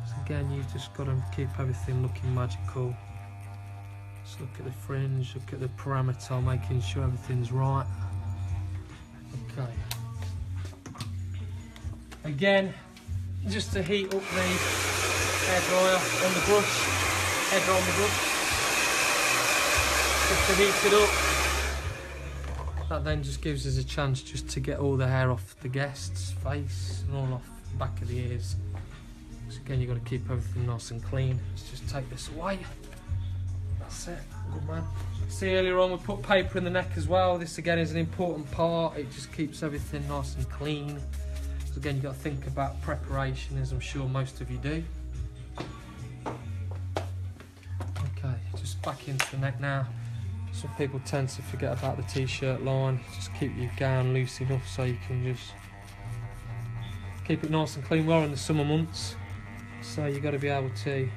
So again, you've just got to keep everything looking magical. Just look at the fringe, look at the parameter, making sure everything's right. Okay. Again, just to heat up the hairdryer on the brush, hairdryer on the brush, just to heat it up. That then just gives us a chance just to get all the hair off the guest's face and all off the back of the ears. So again, you've got to keep everything nice and clean. Let's just take this away. That's it, good man. See, earlier on we put paper in the neck as well. This again is an important part. It just keeps everything nice and clean. So again, you've got to think about preparation, as I'm sure most of you do. Okay, just back into the neck now. Some people tend to forget about the t-shirt line. Just keep your gown loose enough so you can just keep it nice and clean. We're in the summer months, so you've got to be able to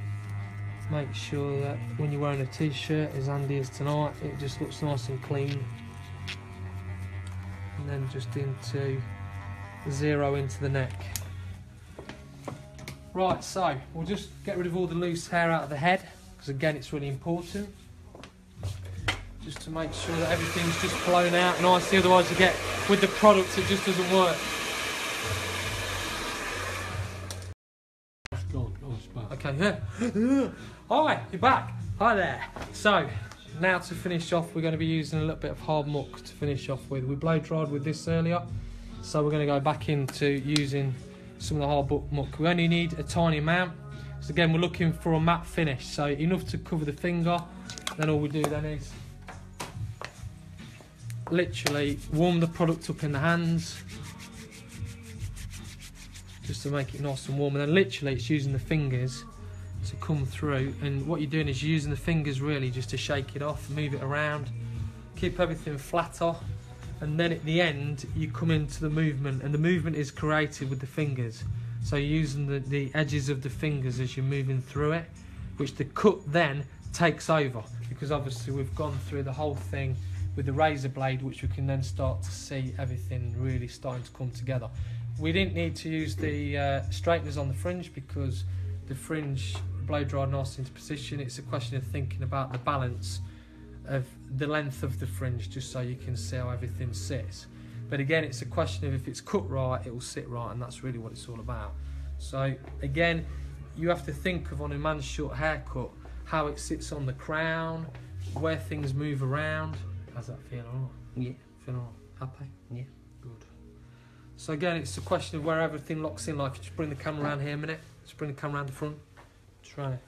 make sure that when you're wearing a t-shirt, as Andy is tonight, it just looks nice and clean. And then just into zero into the neck. Right, so we'll just get rid of all the loose hair out of the head, because again it's really important, just to make sure that everything's just blown out nicely, otherwise you get, with the product, it just doesn't work. Okay, yeah. Hi, you're back. Hi there. So, now to finish off, we're going to be using a little bit of hard muck to finish off with. We blow dried with this earlier, so we're going to go back into using some of the hard muck. We only need a tiny amount. So again, we're looking for a matte finish, so enough to cover the finger. Then all we do then is literally warm the product up in the hands, just to make it nice and warm, and then literally it's using the fingers to come through, and what you're doing is using the fingers really just to shake it off, move it around, keep everything flatter, and then at the end you come into the movement, and the movement is created with the fingers. So you're using the edges of the fingers as you're moving through it, which the cut then takes over, because obviously we've gone through the whole thing with the razor blade, which we can then start to see everything really starting to come together. We didn't need to use the straighteners on the fringe because the fringe blade dried nice into position. It's a question of thinking about the balance of the length of the fringe, just so you can see how everything sits. But again, it's a question of if it's cut right, it will sit right, and that's really what it's all about. So again, you have to think of, on a man's short haircut, how it sits on the crown, where things move around. How's that feel? All right? Yeah. Feel all right? Happy? Yeah. Good. So again, it's a question of where everything locks in. Like, just bring the camera around here a minute. Just bring the camera around the front. Try.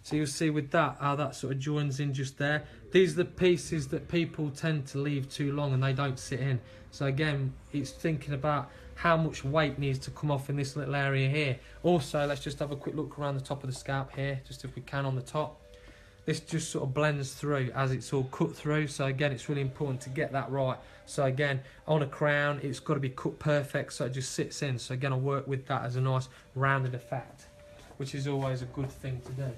So you'll see with that how that sort of joins in just there. These are the pieces that people tend to leave too long and they don't sit in. So again, it's thinking about how much weight needs to come off in this little area here. Also, let's just have a quick look around the top of the scalp here, just if we can on the top. This just sort of blends through as it's all cut through. So again, it's really important to get that right. So again, on a crown, it's got to be cut perfect so it just sits in. So again, I work with that as a nice rounded effect, which is always a good thing to do.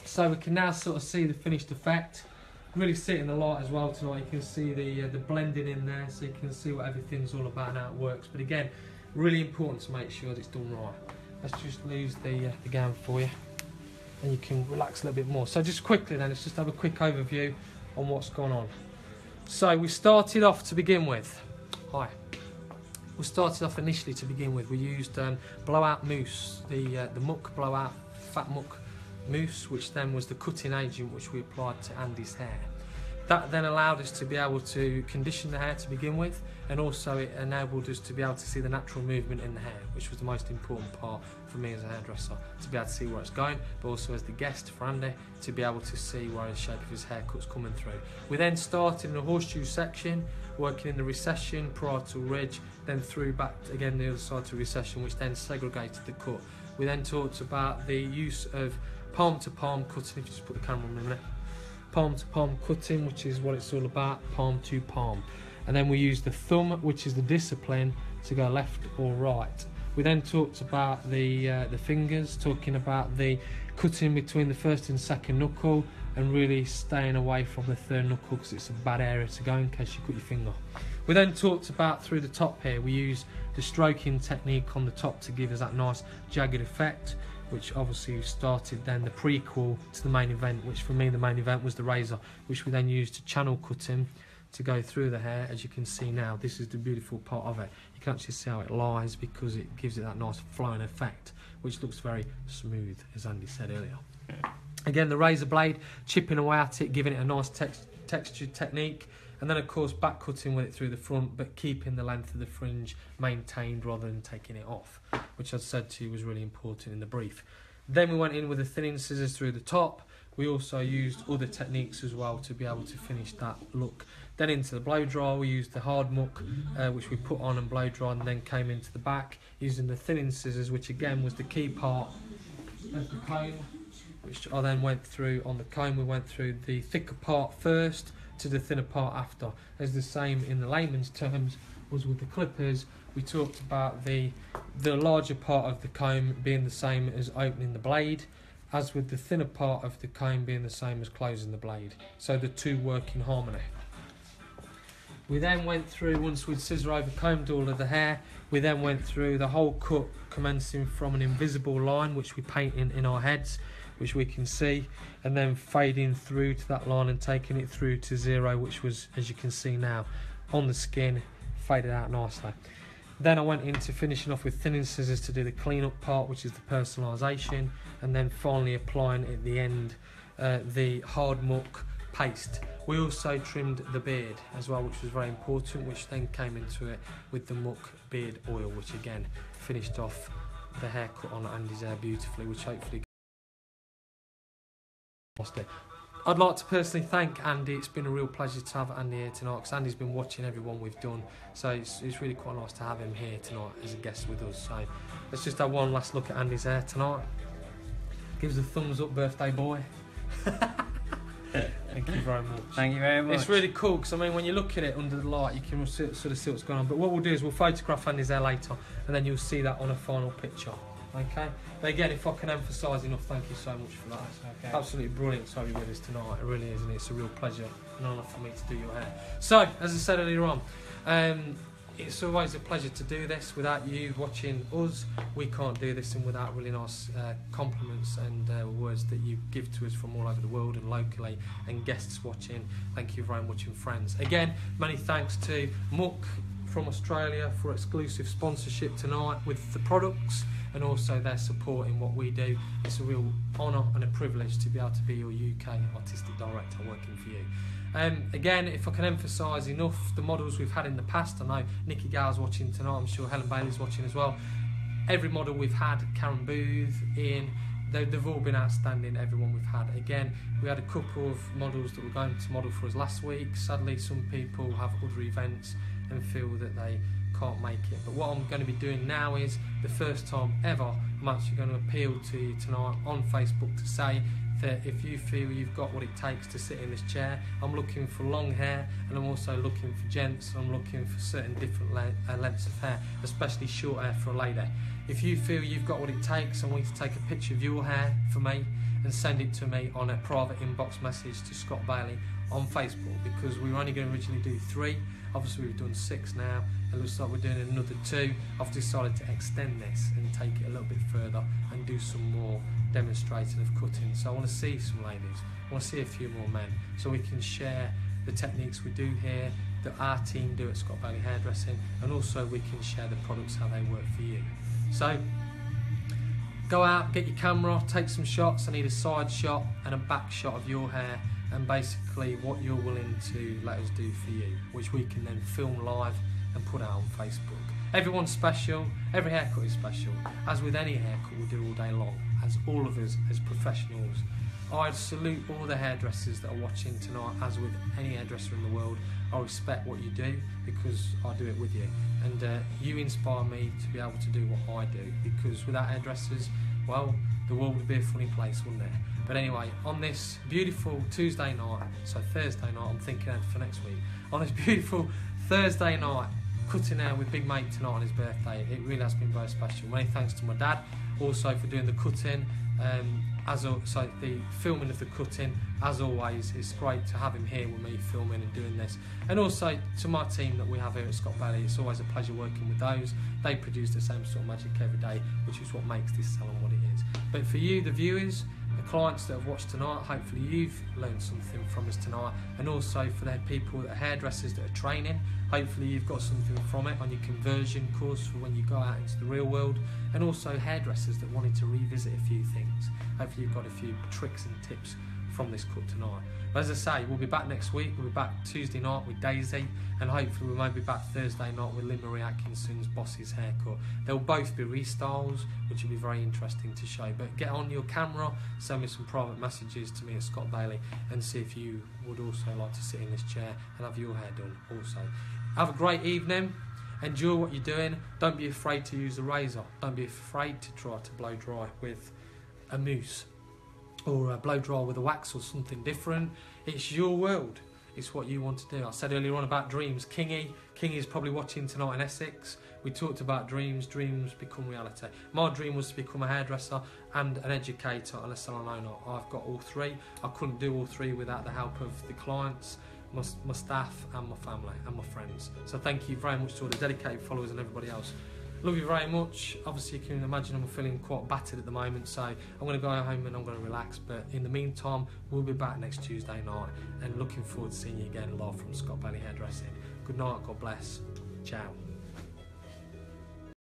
So we can now sort of see the finished effect. Really see it in the light as well tonight. You can see the blending in there, so you can see what everything's all about and how it works. But again, really important to make sure that it's done right. Let's just lose the gown for you, and you can relax a little bit more. So just quickly then, let's just have a quick overview on what's gone on. So we started off to begin with. Hi. We started off initially to begin with. We used blowout mousse, the muck blowout, fat muck mousse, which then was the cutting agent which we applied to Andy's hair. That then allowed us to be able to condition the hair to begin with, and also it enabled us to be able to see the natural movement in the hair, which was the most important part for me as a hairdresser, to be able to see where it's going, but also as the guest for Andy, to be able to see where the shape of his haircut's coming through. We then started in the horseshoe section, working in the recession prior to ridge, then through back again the other side to recession, which then segregated the cut. We then talked about the use of palm to palm cutting, if you just put the camera on a minute. Palm to palm cutting, which is what it's all about, palm to palm. And then we use the thumb, which is the discipline, to go left or right. We then talked about the fingers, talking about the cutting between the first and second knuckle, and really staying away from the third knuckle because it's a bad area to go in case you cut your finger. We then talked about through the top here, we use the stroking technique on the top to give us that nice jagged effect, which obviously started then the prequel to the main event, which for me the main event was the razor, which we then used to channel cutting to go through the hair. As you can see now, this is the beautiful part of it. You can actually see how it lies because it gives it that nice flowing effect, which looks very smooth, as Andy said earlier. Again, the razor blade, chipping away at it, giving it a nice textured technique. And then of course back cutting with it through the front, but keeping the length of the fringe maintained rather than taking it off, which I said to you was really important in the brief. Then we went in with the thinning scissors through the top. We also used other techniques as well to be able to finish that look. Then into the blow dry, we used the hard muck, which we put on and blow dry, and then came into the back using the thinning scissors, which again was the key part of the comb, which I then went through on the comb. We went through the thicker part first to the thinner part after. As the same in the layman's terms was with the clippers, we talked about the larger part of the comb being the same as opening the blade, as with the thinner part of the comb being the same as closing the blade. So the two work in harmony. We then went through, once we'd scissor over combed all of the hair, we then went through the whole cut, commencing from an invisible line which we paint in our heads, which we can see, and then fading through to that line and taking it through to zero, which was, as you can see now, on the skin, faded out nicely. Then I went into finishing off with thinning scissors to do the clean-up part, which is the personalisation, and then finally applying at the end the hard muck paste. We also trimmed the beard as well, which was very important, which then came into it with the muck beard oil, which again finished off the haircut on Andy's hair beautifully, which hopefully lost it. I'd like to personally thank Andy. It's been a real pleasure to have Andy here tonight, because Andy's been watching everyone we've done, so it's really quite nice to have him here tonight as a guest with us. So let's just have one last look at Andy's hair tonight. Gives a thumbs up, birthday boy. Thank you very much. Thank you very much. It's really cool because I mean, when you look at it under the light, you can sort of see what's going on. But what we'll do is we'll photograph Andy's hair later, and then you'll see that on a final picture. Okay. But again, if I can emphasise enough, thank you so much for that. Okay. Absolutely brilliant to have you with us tonight. It really is, and it's a real pleasure and honour for me to do your hair. So, as I said earlier on, it's always a pleasure to do this. Without you watching us, we can't do this, and without really nice compliments and words that you give to us from all over the world and locally, and guests watching, thank you very much, and friends. Again, many thanks to Muck from Australia for exclusive sponsorship tonight with the products, and also their support in what we do. It's a real honour and a privilege to be able to be your UK artistic director working for you. Again, if I can emphasise enough, the models we've had in the past, I know Nikki Gale's watching tonight, I'm sure Helen Bailey's watching as well. Every model we've had, Karen Booth, Ian, they've all been outstanding, everyone we've had. Again, we had a couple of models that were going to model for us last week. Sadly, some people have other events and feel that they can't make it. But what I'm going to be doing now is, the first time ever, I'm actually going to appeal to you tonight on Facebook to say that if you feel you've got what it takes to sit in this chair, I'm looking for long hair, and I'm also looking for gents, and I'm looking for certain different lengths of hair, especially short hair for a lady. If you feel you've got what it takes, I want you to take a picture of your hair for me and send it to me on a private inbox message to Scott Bailey on Facebook, because we were only going to originally do 3. Obviously we've done 6 now, it looks like we're doing another 2. I've decided to extend this and take it a little bit further and do some more demonstrating of cutting. So I want to see some ladies, I want to see a few more men, so we can share the techniques we do here, that our team do at Scott Bailey Hairdressing, and also we can share the products, how they work for you. So go out, get your camera, take some shots. I need a side shot and a back shot of your hair, and basically what you're willing to let us do for you, which we can then film live and put out on Facebook. Everyone's special, every haircut is special. As with any haircut we do all day long, as all of us as professionals. I salute all the hairdressers that are watching tonight. As with any hairdresser in the world, I respect what you do, because I do it with you, and you inspire me to be able to do what I do, because without hairdressers, well, the world would be a funny place, wouldn't it? But anyway, on this beautiful Tuesday night, so Thursday night, I'm thinking ahead for next week, on this beautiful Thursday night, cutting hair with Big Mate tonight on his birthday, it really has been very special. Many thanks to my dad also for doing the cutting, so the filming of the cutting. As always, it's great to have him here with me filming and doing this, and also to my team that we have here at Scott Bailey. It's always a pleasure working with those. They produce the same sort of magic every day, which is what makes this salon what it is. But for you, the viewers, the clients that have watched tonight, hopefully you've learned something from us tonight, and also for the people, the hairdressers that are training, hopefully you've got something from it on your conversion course for when you go out into the real world, and also hairdressers that wanted to revisit a few things. Hopefully you've got a few tricks and tips from this cut tonight. But as I say, we'll be back next week. We'll be back Tuesday night with Daisy, and hopefully we might be back Thursday night with Lynn Marie Atkinson's Boss's haircut. They'll both be restyles, which will be very interesting to show. But get on your camera, send me some private messages to me at Scott Bailey, and see if you would also like to sit in this chair and have your hair done also. Have a great evening. Enjoy what you're doing. Don't be afraid to use a razor. Don't be afraid to try to blow dry with a mousse, or blow dry with a wax or something different. It's your world. It's what you want to do. I said earlier on about dreams. Kingy's probably watching tonight in Essex. We talked about dreams. Dreams become reality. My dream was to become a hairdresser and an educator and a salon owner. I've got all 3. I couldn't do all 3 without the help of the clients, my staff and my family and my friends. So thank you very much to all the dedicated followers and everybody else. Love you very much. Obviously you can imagine I'm feeling quite battered at the moment, so I'm going to go home and I'm going to relax. But in the meantime, we'll be back next Tuesday night, and looking forward to seeing you again live from Scott Bailey Hairdressing. Good night, God bless. Ciao.